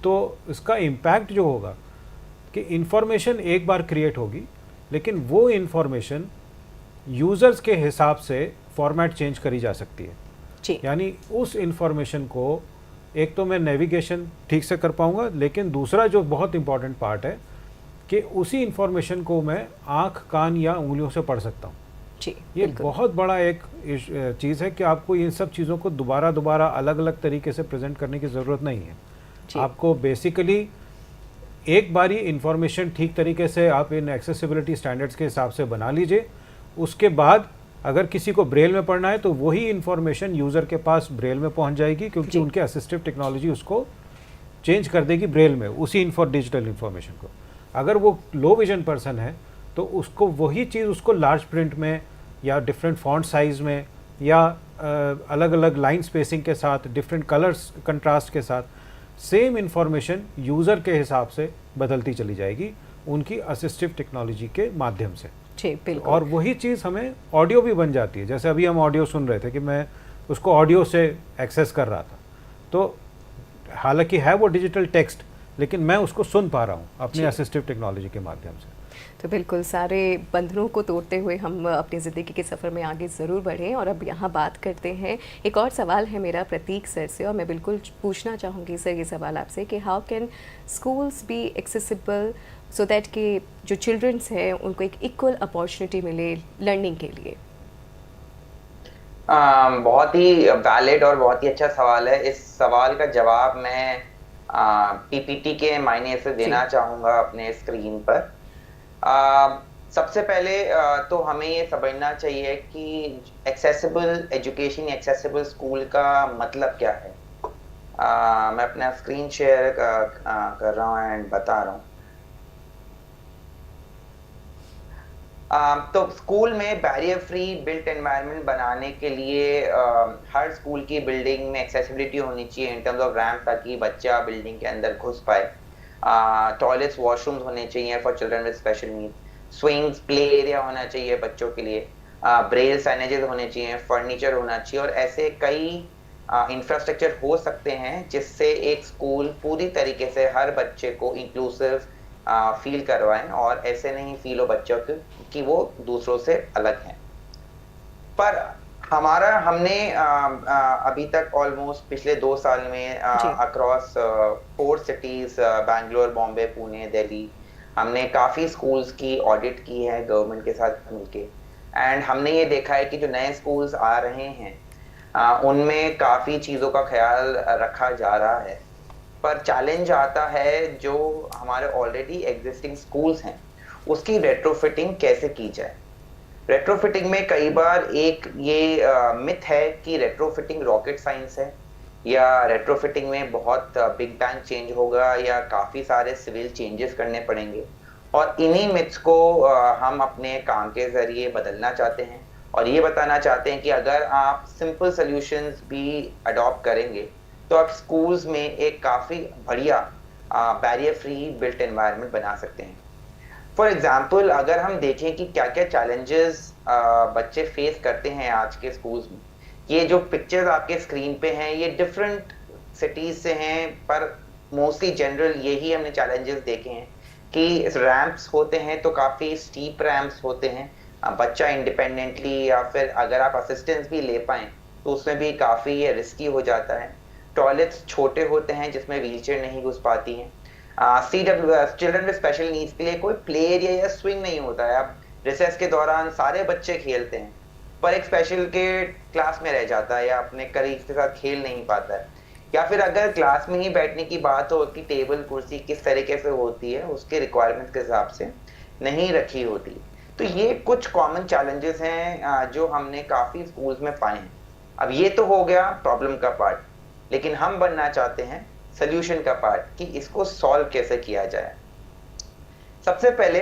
तो इसका इम्पैक्ट जो होगा कि इन्फॉर्मेशन एक बार क्रिएट होगी, लेकिन वो इन्फॉर्मेशन यूज़र्स के हिसाब से फॉर्मेट चेंज करी जा सकती है। जी यानी उस इन्फॉर्मेशन को एक तो मैं नेविगेशन ठीक से कर पाऊंगा, लेकिन दूसरा जो बहुत इंपॉर्टेंट पार्ट है कि उसी इन्फॉर्मेशन को मैं आँख, कान या उंगलियों से पढ़ सकता हूँ। जी ये बिल्कुल बहुत बड़ा एक चीज़ है कि आपको इन सब चीज़ों को दोबारा दोबारा अलग अलग तरीके से प्रेजेंट करने की ज़रूरत नहीं है। जी आपको बेसिकली एक बारी इन्फॉर्मेशन ठीक तरीके से आप इन एक्सेसिबिलिटी स्टैंडर्ड्स के हिसाब से बना लीजिए। उसके बाद अगर किसी को ब्रेल में पढ़ना है तो वही इन्फॉर्मेशन यूज़र के पास ब्रेल में पहुंच जाएगी, क्योंकि जी। उनके असिस्टिव टेक्नोलॉजी उसको चेंज कर देगी ब्रेल में, उसी डिजिटल इन्फॉर्मेशन को। अगर वो लो विजन पर्सन है तो उसको वही चीज़ उसको लार्ज प्रिंट में या डिफरेंट फॉन्ट साइज में या अलग अलग लाइन स्पेसिंग के साथ, डिफरेंट कलर्स कंट्रास्ट के साथ सेम इन्फॉर्मेशन यूज़र के हिसाब से बदलती चली जाएगी उनकी असिस्टिव टेक्नोलॉजी के माध्यम से। जी बिल्कुल और वही चीज़ हमें ऑडियो भी बन जाती है। जैसे अभी हम ऑडियो सुन रहे थे कि मैं उसको ऑडियो से एक्सेस कर रहा था, तो हालांकि है वो डिजिटल टेक्स्ट, लेकिन मैं उसको सुन पा रहा हूँ अपनी जी। असिस्टिव टेक्नोलॉजी के माध्यम से। तो बिल्कुल सारे बंधनों को तोड़ते हुए हम अपनी ज़िंदगी के सफ़र में आगे ज़रूर बढ़ें। और अब यहाँ बात करते हैं, एक और सवाल है मेरा प्रतीक सर से, और मैं बिल्कुल पूछना चाहूँगी सर ये सवाल आपसे कि how can schools be accessible so that कि जो चिल्ड्रंस हैं उनको एक इक्वल अपॉर्चुनिटी मिले लर्निंग के लिए। बहुत ही वैलिड और बहुत ही अच्छा सवाल है। इस सवाल का जवाब मैं पीपीटी के मायने से देना चाहूँगा अपने स्क्रीन पर। सबसे पहले तो हमें ये समझना चाहिए कि एक्सेसिबल एजुकेशन, एक्सेसिबल स्कूल का मतलब क्या है। मैं अपना स्क्रीन शेयर कर रहा हूँ एंड बता रहा हूँ। तो स्कूल में बैरियर फ्री बिल्ट एनवायरनमेंट बनाने के लिए हर स्कूल की बिल्डिंग में एक्सेसिबिलिटी होनी चाहिए इन टर्म्स ऑफ रैम्प, ताकि बच्चा बिल्डिंग के अंदर घुस पाए। टॉयलेट्स, वॉशरूम्स होने चाहिए for children with special need, swings, play area होना चाहिए बच्चों के लिए, ब्रेल साइनेजेस होने चाहिए, फर्नीचर होना चाहिए, और ऐसे कई इंफ्रास्ट्रक्चर हो सकते हैं जिससे एक स्कूल पूरी तरीके से हर बच्चे को इंक्लूसिव फील करवाएं और ऐसे नहीं फील हो बच्चों को कि वो दूसरों से अलग हैं। पर हमने अभी तक ऑलमोस्ट पिछले 2 साल में अक्रॉस 4 सिटीज, बैंगलोर, बॉम्बे, पुणे, दिल्ली, हमने काफ़ी स्कूल्स की ऑडिट की है गवर्नमेंट के साथ मिलके। एंड हमने ये देखा है कि जो नए स्कूल्स आ रहे हैं उनमें काफ़ी चीज़ों का ख्याल रखा जा रहा है। पर चैलेंज आता है जो हमारे ऑलरेडी एग्जिस्टिंग स्कूल्स हैं उसकी रेट्रोफिटिंग कैसे की जाए। रेट्रोफिटिंग में कई बार एक ये मिथ है कि रेट्रोफिटिंग रॉकेट साइंस है या रेट्रोफिटिंग में बहुत बिग बैंग चेंज होगा या काफ़ी सारे सिविल चेंजेस करने पड़ेंगे, और इन्हीं मिथ्स को हम अपने काम के ज़रिए बदलना चाहते हैं और ये बताना चाहते हैं कि अगर आप सिंपल सॉल्यूशंस भी अडॉप्ट करेंगे तो आप स्कूल्स में एक काफ़ी बढ़िया बैरियर फ्री बिल्ट एनवायरनमेंट बना सकते हैं। फॉर एग्जाम्पल, अगर हम देखें कि क्या क्या चैलेंजेस बच्चे फेस करते हैं आज के स्कूल्स में, ये जो पिक्चर्स आपके स्क्रीन पे हैं ये डिफरेंट सिटीज से हैं, पर मोस्टली जनरल यही हमने चैलेंजेस देखे हैं कि रैंप्स होते हैं तो काफ़ी स्टीप रैंप्स होते हैं, बच्चा इंडिपेंडेंटली या फिर अगर आप असिस्टेंस भी ले पाएँ तो उसमें भी काफ़ी ये रिस्की हो जाता है। टॉयलेट्स छोटे होते हैं जिसमें व्हीलचेयर नहीं घुस पाती हैं। चिल्ड्रन विद स्पेशल नीड्स के लिए कोई प्ले एरिया या स्विंग नहीं होता है। अब रिसेस के दौरान सारे बच्चे खेलते हैं पर एक स्पेशल के क्लास में रह जाता है या अपने कलीग के साथ खेल नहीं पाता है, या फिर अगर क्लास में ही बैठने की बात हो कि टेबल कुर्सी किस तरीके से होती है उसके रिक्वायरमेंट के हिसाब से नहीं रखी होती। तो ये कुछ कॉमन चैलेंजेस हैं जो हमने काफ़ी स्कूल्स में पाए हैं। अब ये तो हो गया प्रॉब्लम का पार्ट, लेकिन हम बनना चाहते हैं सोल्यूशन का पार्ट कि इसको सॉल्व कैसे किया जाए। सबसे पहले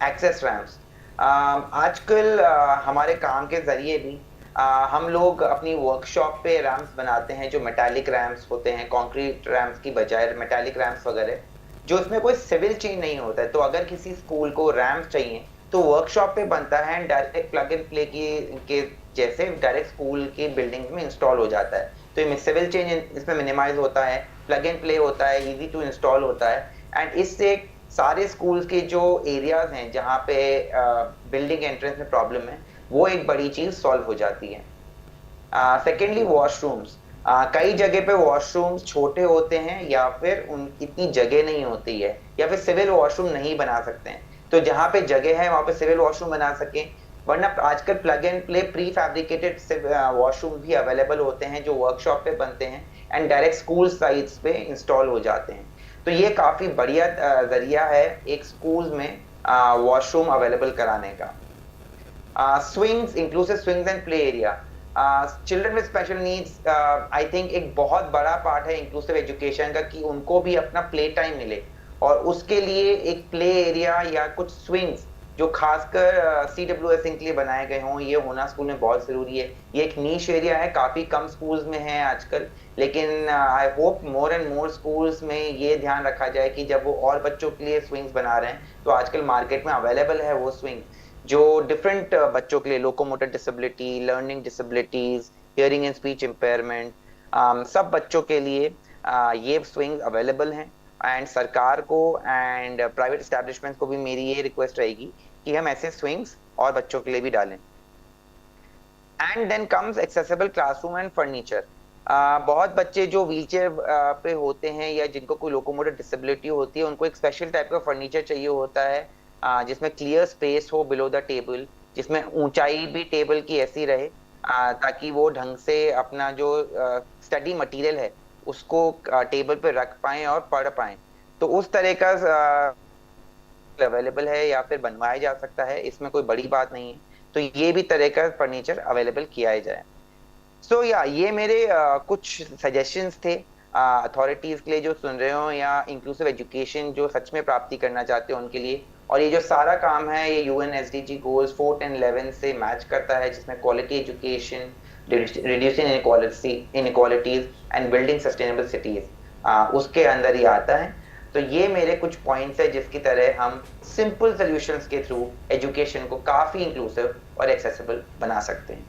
एक्सेस रैम्प्स। आजकल हमारे काम के जरिए भी हम लोग अपनी वर्कशॉप पे रैम्प्स बनाते हैं जो मेटालिक रैम्प्स होते हैं, कंक्रीट रैम्प्स की बजाय मेटालिक रैम्प्स वगैरह, जो इसमें कोई सिविल चेंज नहीं होता है। तो अगर किसी स्कूल को रैम्प चाहिए तो वर्कशॉप पे बनता है, डायरेक्ट प्लग एंड प्ले के जैसे डायरेक्ट स्कूल की बिल्डिंग में इंस्टॉल हो जाता है। तो ये सिविल चेंज इसमें मिनिमाइज होता है, प्लग एंड प्ले होता है, इजी टू इंस्टॉल होता है, एंड इससे सारे स्कूल्स के जो एरियाज हैं जहाँ पे बिल्डिंग एंट्रेंस में प्रॉब्लम है, वो एक बड़ी चीज सॉल्व हो जाती है। सेकेंडली वॉशरूम्स, कई जगह पे वॉशरूम्स छोटे होते हैं या फिर उन इतनी जगह नहीं होती है, या फिर सिविल वॉशरूम नहीं बना सकते हैं। तो जहाँ पे जगह है वहाँ पे सिविल वॉशरूम बना सकें, वरना आजकल plug and play pre fabricated washroom भी अवेलेबल होते हैं जो वर्कशॉप पे बनते हैं एंड डायरेक्ट स्कूल साइट्स पे इंस्टॉल हो जाते हैं। तो ये काफी बढ़िया जरिया है एक स्कूल में वॉशरूम अवेलेबल कराने का। Swings, inclusive swings and play area, children with special needs I think एक बहुत बड़ा पार्ट है इंक्लूसिव एजुकेशन का कि उनको भी अपना प्ले टाइम मिले, और उसके लिए एक प्ले एरिया या कुछ स्विंग्स जो खासकर CWS के लिए बनाए गए हों, ये होना स्कूल में बहुत जरूरी है। ये एक नीश एरिया है, काफी कम स्कूल्स में है आजकल, लेकिन I hope more and more schools में ये ध्यान रखा जाए कि जब वो और बच्चों के लिए स्विंग्स बना रहे हैं तो आजकल मार्केट में अवेलेबल है वो स्विंग जो डिफरेंट बच्चों के लिए, locomotor disability, learning disabilities, hearing and speech impairment, सब बच्चों के लिए ये स्विंग अवेलेबल हैं। एंड सरकार को एंड प्राइवेट एस्टैब्लिशमेंट को भी मेरी ये रिक्वेस्ट रहेगी कि हम ऐसे स्विंग्स और बच्चों के लिए भी डालें। And then comes accessible classroom and furniture. बहुत बच्चे जो व्हीलचेयर पे होते हैं या जिनको कोई लोकोमोटर डिसेबिलिटी होती है, उनको एक स्पेशल टाइप का फर्नीचर चाहिए होता है जिसमें क्लियर स्पेस हो बिलो द टेबल, जिसमें ऊंचाई भी टेबल की ऐसी रहे ताकि वो ढंग से अपना जो स्टडी मटेरियल है उसको टेबल पे रख पाएं और पढ़ पाएं। तो उस तरह का अवेलेबल है या फिर बनवाया जा सकता है, इसमें कोई बड़ी बात नहीं है। तो ये भी तरह का फर्नीचर अवेलेबल किया जाए। सो या ये मेरे कुछ सजेशंस थे अथॉरिटीज के लिए जो सुन रहे हो, या इंक्लूसिव एजुकेशन जो सच में प्राप्ति करना चाहते हो उनके लिए। और ये जो सारा काम है ये UN SDG गोल्स 4, 10, 11 से मैच करता है, जिसमें quality education, reducing inequalities and building sustainable cities उसके अंदर ही आता है। तो ये मेरे कुछ पॉइंट्स है जिसकी तरह हम सिंपल सॉल्यूशंस के थ्रू एजुकेशन को काफी इंक्लूसिव और एक्सेसिबल बना सकते हैं।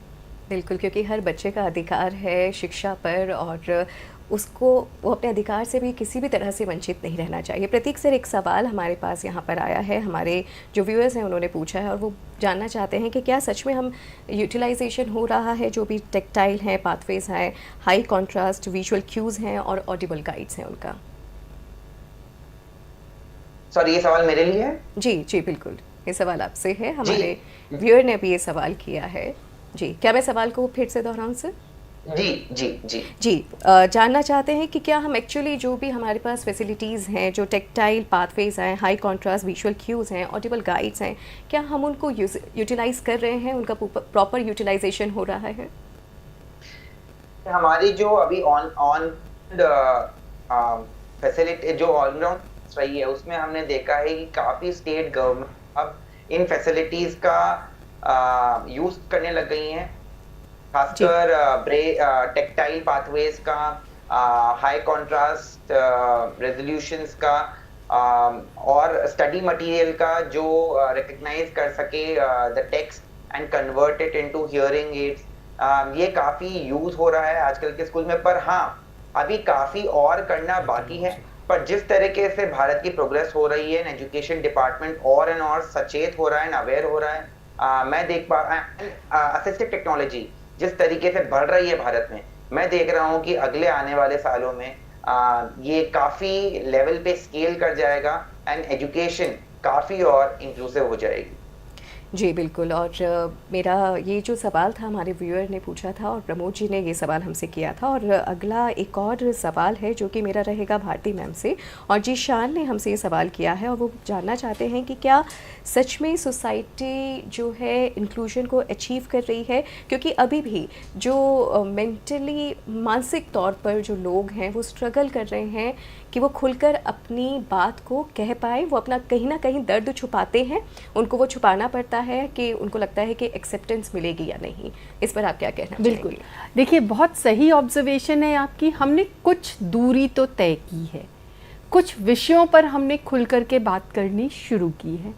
बिल्कुल, क्योंकि हर बच्चे का अधिकार है शिक्षा पर और उसको वो अपने अधिकार से भी किसी भी तरह से वंचित नहीं रहना चाहिए। प्रतीक सर, एक सवाल हमारे पास यहाँ पर आया है, हमारे जो व्यूअर्स हैं उन्होंने पूछा है और वो जानना चाहते हैं कि क्या सच में हम यूटिलाइजेशन हो रहा है जो भी टेक्टाइल हैं, पाथवेज हैं, हाई कॉन्ट्रास्ट विजुअल क्यूज़ हैं और ऑडिबल गाइड्स हैं उनका। सॉरी, ये सवाल मेरे लिए है? जी जी बिल्कुल, ये सवाल आपसे है, हमारे व्यूअर ने भी ये सवाल किया है। जी, क्या मैं सवाल को फिर से दोहराऊं सर? जी जी जी जी, जानना चाहते हैं कि क्या हम एक्चुअली जो भी हमारे पास फैसिलिटीज़ हैं, जो टेक्टाइल पाथवेज हैं, हाई कॉन्ट्रास्ट विजुअल क्यूज़ हैं, ऑडिबल गाइड्स हैं, क्या हम उनको यूटिलाइज कर रहे हैं, उनका प्रॉपर यूटिलाइजेशन हो रहा है? हमारी जो अभी ऑन फैसिलिटी जो ऑलराउंड रही है उसमें हमने देखा है कि काफ़ी स्टेट गवर्नमेंट अब इन फैसिलिटीज़ का यूज़ करने लग गई हैं, खासकर टेक्टाइल पाथवेज का, हाई कॉन्ट्रास्ट रेजोल्यूशंस का और स्टडी मटेरियल का जो रिकग्नाइज कर सके the text and convert it into hearing aids. ये काफी यूज हो रहा है आजकल के स्कूल में, पर हाँ अभी काफी और करना बाकी है। पर जिस तरीके से भारत की प्रोग्रेस हो रही है, एजुकेशन डिपार्टमेंट और एंड और सचेत हो रहा है, अवेयर हो रहा है। मैं देख पा असिस्टिव टेक्नोलॉजी जिस तरीके से बढ़ रही है भारत में, मैं देख रहा हूँ कि अगले आने वाले सालों में ये काफी लेवल पे स्केल कर जाएगा एंड एजुकेशन काफी और इंक्लूसिव हो जाएगी। जी बिल्कुल, और मेरा ये जो सवाल था हमारे व्यूअर ने पूछा था और प्रमोद जी ने ये सवाल हमसे किया था। और अगला एक और सवाल है जो कि मेरा रहेगा भारती मैम से, और जी शान ने हमसे ये सवाल किया है और वो जानना चाहते हैं कि क्या सच में सोसाइटी जो है इंक्लूजन को अचीव कर रही है, क्योंकि अभी भी जो मेंटली मानसिक तौर पर जो लोग हैं वो स्ट्रगल कर रहे हैं कि वो खुलकर अपनी बात को कह पाए। वो अपना कहीं ना कहीं दर्द छुपाते हैं, उनको वो छुपाना पड़ता है कि उनको लगता है कि एक्सेप्टेंस मिलेगी या नहीं। इस पर आप क्या कहना बिल्कुल, चाहेंगे? देखिए बहुत सही ऑब्जर्वेशन है आपकी। हमने कुछ दूरी तो तय की है, कुछ विषयों पर हमने खुल कर के बात करनी शुरू की है।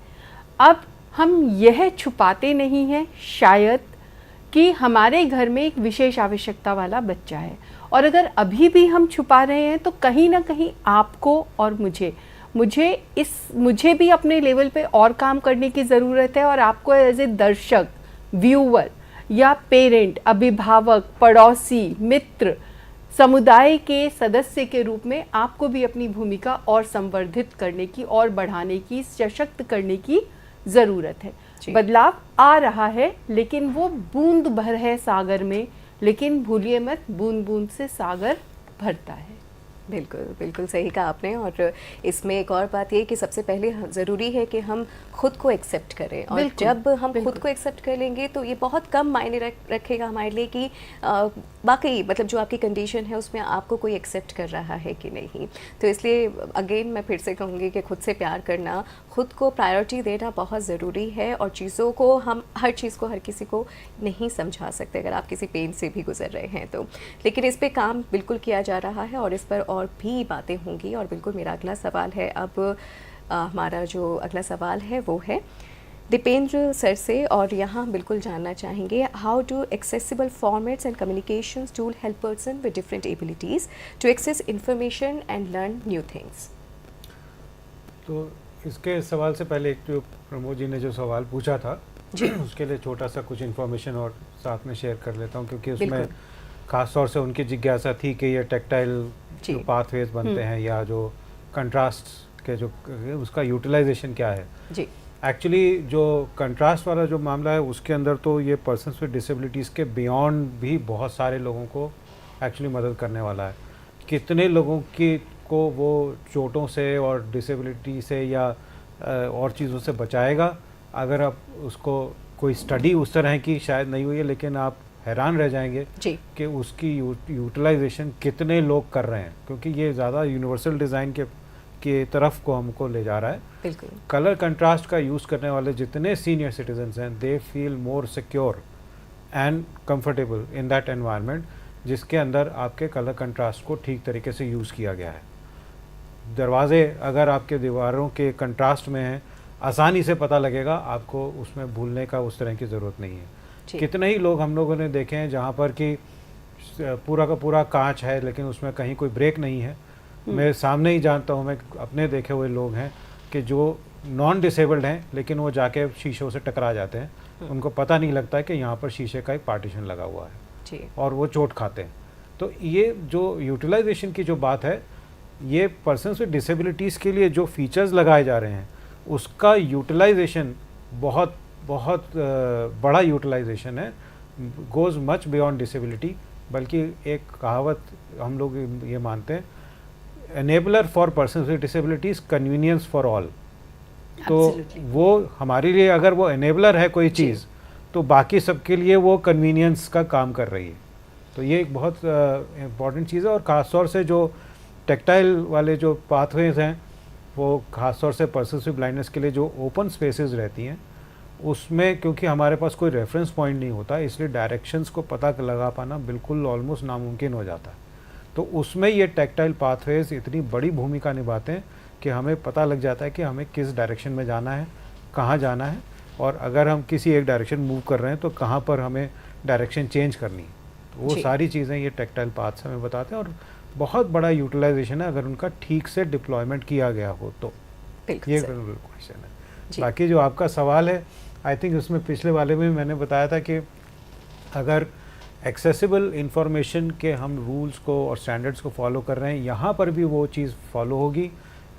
अब हम यह छुपाते नहीं हैं शायद कि हमारे घर में एक विशेष आवश्यकता वाला बच्चा है, और अगर अभी भी हम छुपा रहे हैं तो कहीं ना कहीं आपको और मुझे भी अपने लेवल पे और काम करने की ज़रूरत है, और आपको एज ए दर्शक, व्यूअर या पेरेंट, अभिभावक, पड़ोसी, मित्र, समुदाय के सदस्य के रूप में आपको भी अपनी भूमिका और संवर्धित करने की और बढ़ाने की, सशक्त करने की ज़रूरत है। बदलाव आ रहा है, लेकिन वो बूंद भर है सागर में, लेकिन भूलिए मत बूंद बूंद से सागर भरता है। बिल्कुल बिल्कुल सही कहा आपने। और इसमें एक और बात ये कि सबसे पहले ज़रूरी है कि हम खुद को एक्सेप्ट करें, और जब हम खुद को एक्सेप्ट कर लेंगे तो ये बहुत कम मायने रखेगा हमारे लिए कि वाकई मतलब जो आपकी कंडीशन है उसमें आपको कोई एक्सेप्ट कर रहा है कि नहीं। तो इसलिए अगेन मैं फिर से कहूँगी कि खुद से प्यार करना, खुद को प्रायोरिटी देना बहुत ज़रूरी है। और चीज़ों को हम हर चीज़ को हर किसी को नहीं समझा सकते अगर आप किसी पेन से भी गुजर रहे हैं तो, लेकिन इस पे काम बिल्कुल किया जा रहा है और इस पर और भी बातें होंगी। और बिल्कुल मेरा अगला सवाल है, अब हमारा जो अगला सवाल है वो है दीपेंद्र सर से, और यहाँ बिल्कुल जानना चाहेंगे how do accessible formats and communications tool help person with different abilities to access information and learn new things. तो इसके सवाल से पहले एक जो प्रमोद जी ने जो सवाल पूछा था उसके लिए छोटा सा कुछ इन्फॉर्मेशन और साथ में शेयर कर लेता हूँ, क्योंकि उसमें खास तौर से उनकी जिज्ञासा थी कि ये टेक्टाइल जो पाथवेज बनते हैं या जो कंट्रास्ट के जो उसका यूटिलाइजेशन क्या है। जी, एक्चुअली जो कंट्रास्ट वाला जो मामला है उसके अंदर तो ये पर्सन्स विद डिसेबिलिटीज़ के बियॉन्ड भी बहुत सारे लोगों को एक्चुअली मदद करने वाला है। कितने लोगों की को वो चोटों से और डिसेबिलिटी से या और चीज़ों से बचाएगा, अगर आप उसको कोई स्टडी उस तरह की शायद नहीं हुई है, लेकिन आप हैरान रह जाएंगे कि उसकी यूटिलाइजेशन कितने लोग कर रहे हैं, क्योंकि ये ज़्यादा यूनिवर्सल डिज़ाइन के तरफ को हमको ले जा रहा है। बिल्कुल। कलर कंट्रास्ट का यूज़ करने वाले जितने सीनियर सिटीजन्स हैं they feel more secure and comfortable in that environment जिसके अंदर आपके कलर कंट्रास्ट को ठीक तरीके से यूज़ किया गया है। दरवाजे अगर आपके दीवारों के कंट्रास्ट में हैं, आसानी से पता लगेगा, आपको उसमें भूलने का उस तरह की ज़रूरत नहीं है। कितने ही लोग हम लोगों ने देखे हैं जहाँ पर कि पूरा का पूरा कांच है लेकिन उसमें कहीं कोई ब्रेक नहीं है। मैं सामने ही जानता हूँ, मैं अपने देखे हुए लोग हैं कि जो नॉन डिसेबल्ड हैं लेकिन वो जाके शीशों से टकरा जाते हैं, उनको पता नहीं लगता है कि यहाँ पर शीशे का एक पार्टीशन लगा हुआ है और वो चोट खाते हैं। तो ये जो यूटिलाइजेशन की जो बात है, ये पर्सन्स विद डिसेबिलिटीज़ के लिए जो फीचर्स लगाए जा रहे हैं उसका यूटिलाइजेशन बहुत बहुत बड़ा यूटिलाइजेशन है, गोज़ मच बियॉन्ड डिसेबिलिटी। बल्कि एक कहावत हम लोग ये मानते हैं, enabler for persons with disabilities, convenience for all. तो वो हमारे लिए अगर वो एनेबलर है कोई चीज़ तो बाकी सबके लिए वो कन्वीनियंस का काम कर रही है। तो ये एक बहुत इम्पॉर्टेंट चीज़ है। और ख़ासतौर से जो टेक्टाइल वाले जो पाथवेज हैं वो ख़ासतौर से पर्सन्स विद ब्लाइंडनेस के लिए जो ओपन स्पेसेस रहती हैं उसमें, क्योंकि हमारे पास कोई रेफरेंस पॉइंट नहीं होता, इसलिए डायरेक्शंस को पता लगा पाना बिल्कुल ऑलमोस्ट नामुमकिन हो जाता है। तो उसमें ये टेक्टाइल पाथवेज इतनी बड़ी भूमिका निभाते हैं कि हमें पता लग जाता है कि हमें किस डायरेक्शन में जाना है, कहाँ जाना है, और अगर हम किसी एक डायरेक्शन मूव कर रहे हैं तो कहाँ पर हमें डायरेक्शन चेंज करनी है। तो वो सारी चीज़ें ये टेक्टाइल पाथ्स हमें बताते हैं और बहुत बड़ा यूटिलाइजेशन है अगर उनका ठीक से डिप्लॉयमेंट किया गया हो तो। ये क्वेश्चन है। बाकी जो आपका सवाल है, आई थिंक उसमें पिछले वाले में मैंने बताया था कि अगर एक्सेसिबल इंफॉर्मेशन के हम रूल्स को और स्टैंडर्ड्स को फॉलो कर रहे हैं, यहाँ पर भी वो चीज़ फॉलो होगी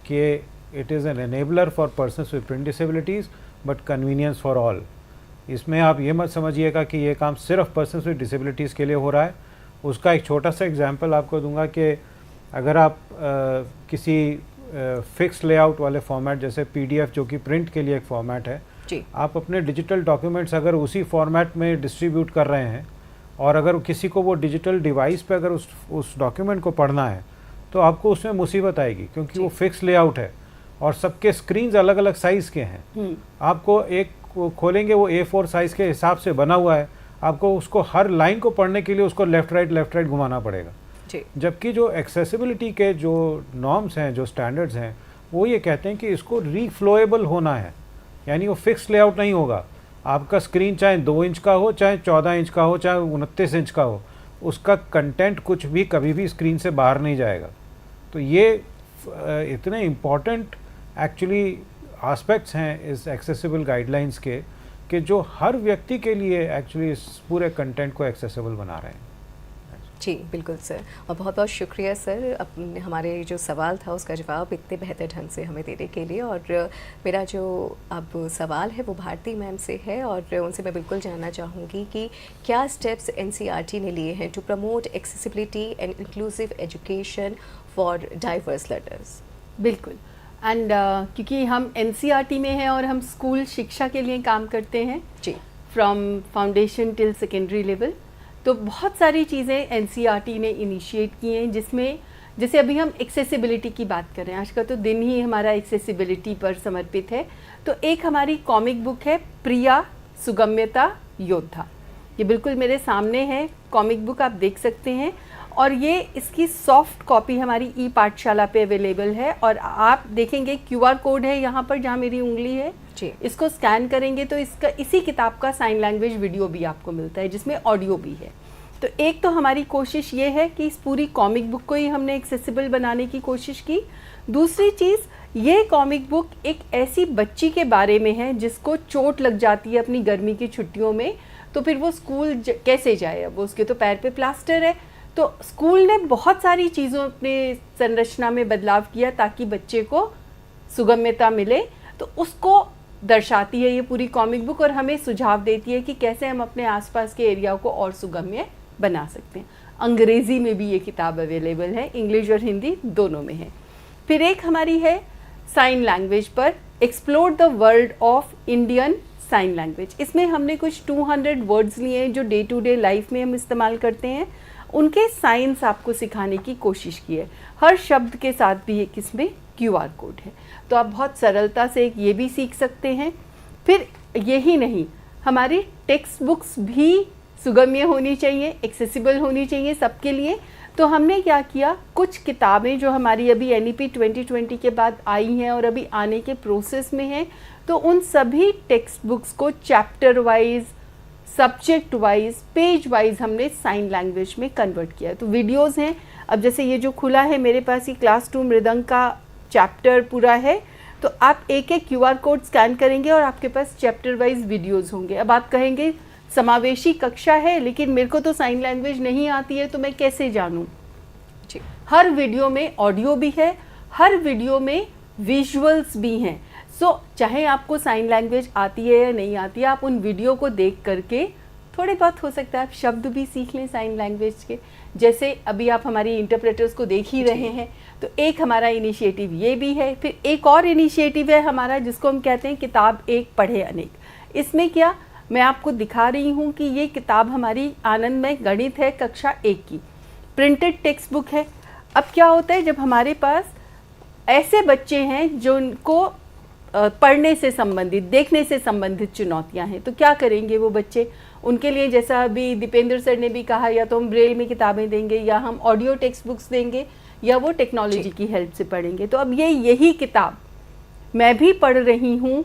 कि it is an enabler for persons with print disabilities but convenience for all. इसमें आप ये मत समझिएगा कि ये काम सिर्फ पर्सन्स विद डिसेबिलिटीज़ के लिए हो रहा है। उसका एक छोटा सा एग्जांपल आपको दूंगा कि अगर आप किसी फिक्स लेआउट वाले फॉर्मेट जैसे पीडीएफ, जो कि प्रिंट के लिए एक फॉर्मेट है, आप अपने डिजिटल डॉक्यूमेंट्स अगर उसी फॉर्मेट में डिस्ट्रीब्यूट कर रहे हैं और अगर किसी को वो डिजिटल डिवाइस पे अगर उस डॉक्यूमेंट को पढ़ना है तो आपको उसमें मुसीबत आएगी, क्योंकि वो फिक्स लेआउट है और सबके स्क्रीन्स अलग अलग साइज़ के हैं। आपको एक खोलेंगे वो A4 साइज़ के हिसाब से बना हुआ है, आपको उसको हर लाइन को पढ़ने के लिए उसको लेफ़्ट राइट घुमाना पड़ेगा। जबकि जो एक्सेसिबिलिटी के जो नॉर्म्स हैं, जो स्टैंडर्ड्स हैं, वो ये कहते हैं कि इसको रीफ्लोएबल होना है, यानी वो फिक्स लेआउट नहीं होगा। आपका स्क्रीन चाहे 2 इंच का हो, चाहे 14 इंच का हो, चाहे 29 इंच का हो, उसका कंटेंट कुछ भी कभी भी स्क्रीन से बाहर नहीं जाएगा। तो ये इतने इम्पॉर्टेंट एक्चुअली एस्पेक्ट्स हैं इस एक्सेसिबल गाइडलाइंस के, कि जो हर व्यक्ति के लिए एक्चुअली इस पूरे कंटेंट को एक्सेसिबल बना रहे हैं। जी बिल्कुल सर, और बहुत बहुत शुक्रिया सर अपने हमारे जो सवाल था उसका जवाब इतने बेहतर ढंग से हमें देने के लिए। और मेरा जो अब सवाल है वो भारती मैम से है, और उनसे मैं बिल्कुल जानना चाहूँगी कि क्या स्टेप्स NCERT ने लिए हैं to promote accessibility and inclusive education for diverse learners. बिल्कुल, एंड क्योंकि हम NCERT में हैं और हम स्कूल शिक्षा के लिए काम करते हैं जी, from foundation till secondary level, तो बहुत सारी चीज़ें NCERT ने इनिशिएट की हैं, जिसमें जैसे अभी हम एक्सेसिबिलिटी की बात कर रहे हैं, आज का तो दिन ही हमारा एक्सेसिबिलिटी पर समर्पित है। तो एक हमारी कॉमिक बुक है प्रिया सुगम्यता योद्धा, ये बिल्कुल मेरे सामने है कॉमिक बुक, आप देख सकते हैं। और ये इसकी सॉफ्ट कॉपी हमारी ई पाठशाला पे अवेलेबल है, और आप देखेंगे QR कोड है यहाँ पर जहाँ मेरी उंगली है जी, इसको स्कैन करेंगे तो इसका इसी किताब का साइन लैंग्वेज वीडियो भी आपको मिलता है, जिसमें ऑडियो भी है। तो एक तो हमारी कोशिश ये है कि इस पूरी कॉमिक बुक को ही हमने एक्सेसिबल बनाने की कोशिश की। दूसरी चीज़, ये कॉमिक बुक एक ऐसी बच्ची के बारे में है जिसको चोट लग जाती है अपनी गर्मी की छुट्टियों में, तो फिर वो स्कूल कैसे जाए, अब उसके तो पैर पे प्लास्टर है। तो स्कूल ने बहुत सारी चीज़ों अपने संरचना में बदलाव किया ताकि बच्चे को सुगम्यता मिले, तो उसको दर्शाती है ये पूरी कॉमिक बुक, और हमें सुझाव देती है कि कैसे हम अपने आसपास के एरिया को और सुगम्य बना सकते हैं। अंग्रेज़ी में भी ये किताब अवेलेबल है, इंग्लिश और हिंदी दोनों में है। फिर एक हमारी है साइन लैंग्वेज पर, explore the world of Indian sign language. इसमें हमने कुछ 200 वर्ड्स लिए हैं जो डे टू डे लाइफ में हम इस्तेमाल करते हैं, उनके साइंस आपको सिखाने की कोशिश की है। हर शब्द के साथ भी एक इसमें QR कोड है, तो आप बहुत सरलता से ये भी सीख सकते हैं। फिर यही नहीं, हमारी टेक्स्ट बुक्स भी सुगम्य होनी चाहिए, एक्सेसिबल होनी चाहिए सबके लिए। तो हमने क्या किया, कुछ किताबें जो हमारी अभी NEP 2020 के बाद आई हैं और अभी आने के प्रोसेस में हैं, तो उन सभी टेक्स्ट बुक्स को chapter wise, subject wise, page wise हमने साइन लैंग्वेज में कन्वर्ट किया। तो वीडियोस हैं, अब जैसे ये जो खुला है मेरे पास, ये क्लास 2 मृदंग का चैप्टर पूरा है, तो आप एक एक QR कोड स्कैन करेंगे और आपके पास चैप्टर वाइज वीडियोस होंगे। अब आप कहेंगे समावेशी कक्षा है लेकिन मेरे को तो साइन लैंग्वेज नहीं आती है, तो मैं कैसे जानूं? जी, हर वीडियो में ऑडियो भी है, हर वीडियो में विजुअल्स भी हैं। सो चाहे आपको साइन लैंग्वेज आती है या नहीं आती है, आप उन वीडियो को देख करके थोड़े बहुत हो सकता है आप शब्द भी सीख लें साइन लैंग्वेज के। जैसे अभी आप हमारी इंटरप्रेटर्स को देख ही रहे हैं, तो एक हमारा इनिशिएटिव ये भी है। फिर एक और इनिशिएटिव है हमारा जिसको हम कहते हैं किताब एक पढ़े अनेक। इसमें क्या, मैं आपको दिखा रही हूँ कि ये किताब हमारी आनंदमय गणित है, कक्षा 1 की प्रिंटेड टेक्स्ट बुक है। अब क्या होता है, जब हमारे पास ऐसे बच्चे हैं जो उनको पढ़ने से संबंधित, देखने से संबंधित चुनौतियां हैं, तो क्या करेंगे वो बच्चे? उनके लिए जैसा अभी दीपेंद्र सर ने भी कहा, या तो हम ब्रेल में किताबें देंगे, या हम ऑडियो टेक्स्ट बुक्स देंगे, या वो टेक्नोलॉजी की हेल्प से पढ़ेंगे। तो अब यही किताब मैं भी पढ़ रही हूँ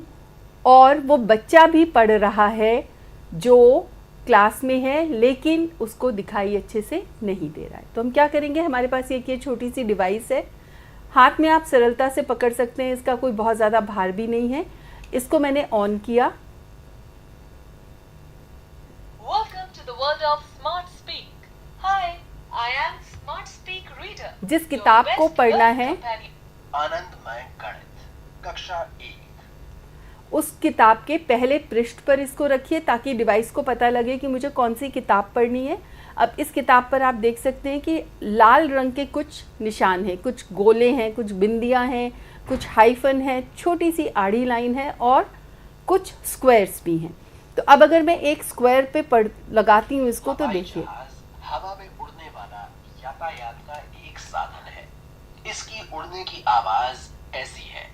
और वो बच्चा भी पढ़ रहा है जो क्लास में है लेकिन उसको दिखाई अच्छे से नहीं दे रहा है। तो हम क्या करेंगे, हमारे पास एक ये छोटी सी डिवाइस है, हाथ में आप सरलता से पकड़ सकते हैं, इसका कोई बहुत ज़्यादा भार भी नहीं है। इसको मैंने ऑन किया। Welcome to the world of Smart Speak. Hi, I am Smart Speak Reader. जिस किताब your को best पढ़ना learning है, companion. आनंदमय गणित कक्षा 1, उस किताब के पहले पृष्ठ पर इसको रखिए ताकि डिवाइस को पता लगे कि मुझे कौन सी किताब पढ़नी है। अब इस किताब पर आप देख सकते हैं कि लाल रंग के कुछ निशान हैं, कुछ गोले हैं, कुछ बिंदियां हैं, कुछ हाइफन है, छोटी सी आड़ी लाइन है और कुछ स्क्वायर्स भी हैं। तो अब अगर मैं एक स्क्वायर पे लगाती हूँ इसको, तो हवाई देखिए जहाज हवा में उड़ने वाला यातायात का एक साधन है। उड़ने की आवाज ऐसी है।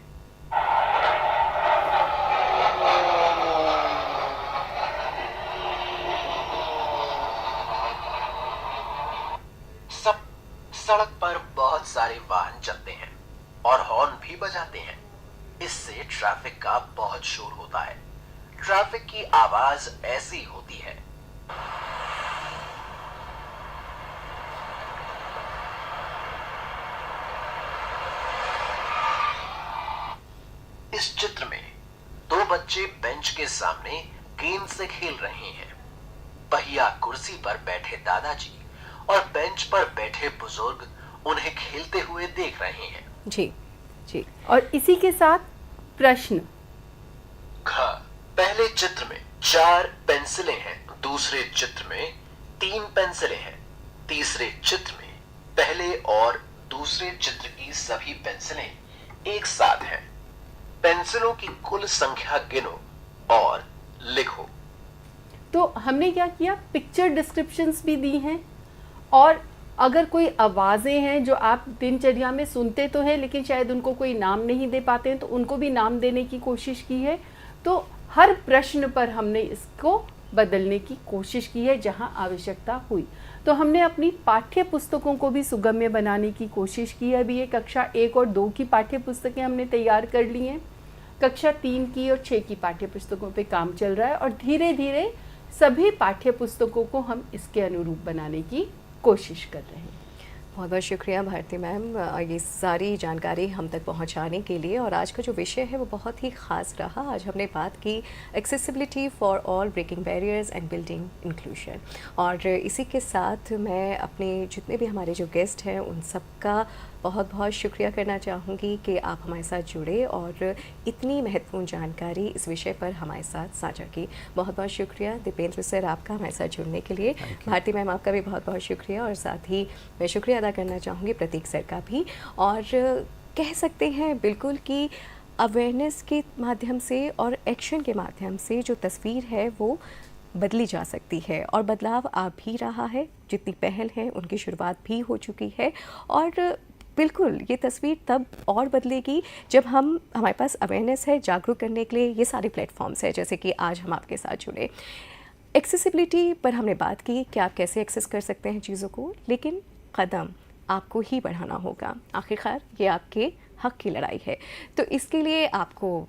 सब सड़क पर बहुत सारे वाहन चलते हैं और हॉर्न भी बजाते हैं। इससे ट्रैफिक का बहुत शोर होता है। ट्रैफिक की आवाज ऐसी होती है। इस चित्र में दो बच्चे बेंच के सामने गेंद से खेल रहे हैं। पहिया कुर्सी पर बैठे दादाजी और बेंच पर बैठे बुजुर्ग उन्हें खेलते हुए देख रहे हैं। जी जी। और इसी के साथ प्रश्न। पहले चित्र में 4 पेंसिलें हैं, दूसरे चित्र में 3 पेंसिलें हैं, तीसरे चित्र में पहले और दूसरे चित्र की सभी पेंसिलें एक साथ हैं। पेंसिलों की कुल संख्या गिनो और लिखो। तो हमने क्या किया, पिक्चर डिस्क्रिप्शंस भी दी हैं, और अगर कोई आवाज़ें हैं जो आप दिनचर्या में सुनते तो हैं लेकिन शायद उनको कोई नाम नहीं दे पाते हैं, तो उनको भी नाम देने की कोशिश की है। तो हर प्रश्न पर हमने इसको बदलने की कोशिश की है जहां आवश्यकता हुई। तो हमने अपनी पाठ्य पुस्तकों को भी सुगम्य बनाने की कोशिश की है। अभी ये कक्षा 1 और 2 की पाठ्य पुस्तकें हमने तैयार कर ली हैं। कक्षा 3 की और 6 की पाठ्य पुस्तकों पे काम चल रहा है, और धीरे धीरे सभी पाठ्य पुस्तकों को हम इसके अनुरूप बनाने की कोशिश कर रहे हैं। बहुत बहुत शुक्रिया भारती मैम, ये सारी जानकारी हम तक पहुंचाने के लिए। और आज का जो विषय है वो बहुत ही ख़ास रहा। आज हमने बात की accessibility for all, breaking barriers and building inclusion. और इसी के साथ मैं अपने जितने भी हमारे जो गेस्ट हैं उन सब का बहुत बहुत शुक्रिया करना चाहूँगी कि आप हमारे साथ जुड़े और इतनी महत्वपूर्ण जानकारी इस विषय पर हमारे साथ साझा की। बहुत बहुत शुक्रिया दीपेंद्र सर आपका हमारे साथ जुड़ने के लिए। भारती मैम आपका भी बहुत बहुत शुक्रिया, और साथ ही मैं शुक्रिया अदा करना चाहूँगी प्रतीक सर का भी। और कह सकते हैं बिल्कुल कि अवेयरनेस के माध्यम से और एक्शन के माध्यम से जो तस्वीर है वो बदली जा सकती है, और बदलाव आ भी रहा है। जितनी पहल है उनकी शुरुआत भी हो चुकी है, और बिल्कुल ये तस्वीर तब और बदलेगी जब हमारे पास अवेयरनेस है जागरूक करने के लिए ये सारे प्लेटफॉर्म्स हैं, जैसे कि आज हम आपके साथ जुड़े। एक्सेसिबिलिटी पर हमने बात की कि आप कैसे एक्सेस कर सकते हैं चीज़ों को, लेकिन कदम आपको ही बढ़ाना होगा। आखिरकार ये आपके हक की लड़ाई है, तो इसके लिए आपको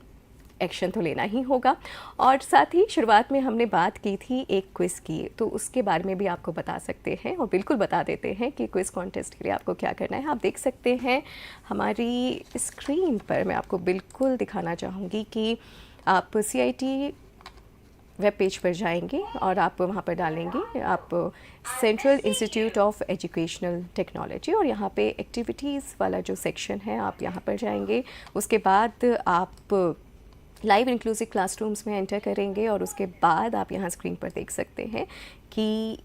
एक्शन तो लेना ही होगा। और साथ ही शुरुआत में हमने बात की थी एक क्विज़ की, तो उसके बारे में भी आपको बता सकते हैं और बिल्कुल बता देते हैं कि क्विज़ कॉन्टेस्ट के लिए आपको क्या करना है। आप देख सकते हैं हमारी स्क्रीन पर, मैं आपको बिल्कुल दिखाना चाहूँगी कि आप CIT वेब पेज पर जाएंगे और आप वहाँ पर डालेंगे आप central institute of educational technology, और यहाँ पे एक्टिविटीज़ वाला जो सेक्शन है आप यहाँ पर जाएंगे। उसके बाद आप लाइव इंक्लूसिव क्लासरूम्स में एंटर करेंगे, और उसके बाद आप यहाँ स्क्रीन पर देख सकते हैं कि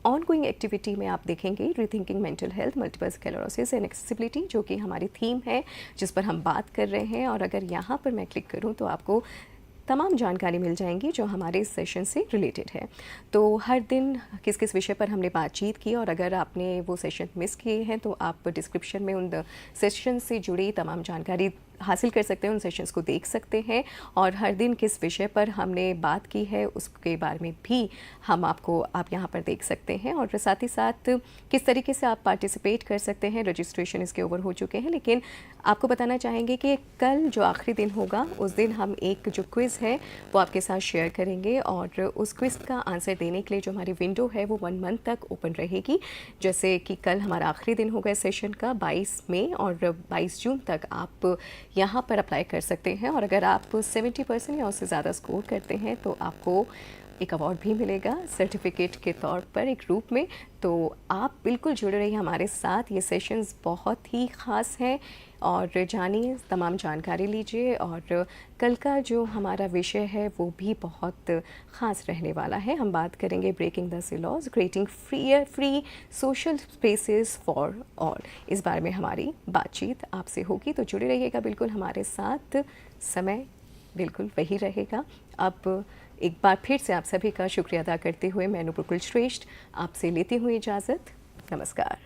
ऑनगोइंग एक्टिविटी में आप देखेंगे rethinking mental health, multiple sclerosis and accessibility, जो कि हमारी थीम है जिस पर हम बात कर रहे हैं। और अगर यहाँ पर मैं क्लिक करूँ तो आपको तमाम जानकारी मिल जाएंगी जो हमारे इस सेशन से रिलेटेड है। तो हर दिन किस किस विषय पर हमने बातचीत की, और अगर आपने वो सेशन मिस किए हैं तो आप डिस्क्रिप्शन में उन सेशन से जुड़ी तमाम जानकारी हासिल कर सकते हैं, उन सेशंस को देख सकते हैं। और हर दिन किस विषय पर हमने बात की है उसके बारे में भी आप यहाँ पर देख सकते हैं, और साथ ही साथ किस तरीके से आप पार्टिसिपेट कर सकते हैं। रजिस्ट्रेशन इसके ओवर हो चुके हैं, लेकिन आपको बताना चाहेंगे कि कल जो आखिरी दिन होगा उस दिन हम एक जो क्विज़ है वो आपके साथ शेयर करेंगे, और उस क्विज़ का आंसर देने के लिए जो हमारी विंडो है वो 1 मंथ तक ओपन रहेगी। जैसे कि कल हमारा आखिरी दिन होगा सेशन का 22 मई, और 22 जून तक आप यहाँ पर अप्लाई कर सकते हैं। और अगर आप 70% या उससे ज़्यादा स्कोर करते हैं तो आपको एक अवार्ड भी मिलेगा सर्टिफिकेट के तौर पर एक रूप में। तो आप बिल्कुल जुड़े रहिए हमारे साथ, ये सेशंस बहुत ही ख़ास हैं, और जानिए तमाम जानकारी लीजिए। और कल का जो हमारा विषय है वो भी बहुत ख़ास रहने वाला है। हम बात करेंगे breaking the silos, creating free social spaces for all. इस बारे में हमारी बातचीत आपसे होगी, तो जुड़े रहिएगा बिल्कुल हमारे साथ। समय बिल्कुल वही रहेगा। अब एक बार फिर से आप सभी का शुक्रिया अदा करते हुए मैं अनुभव कुलश्रेष्ठ आपसे लेती हूँ इजाज़त। नमस्कार।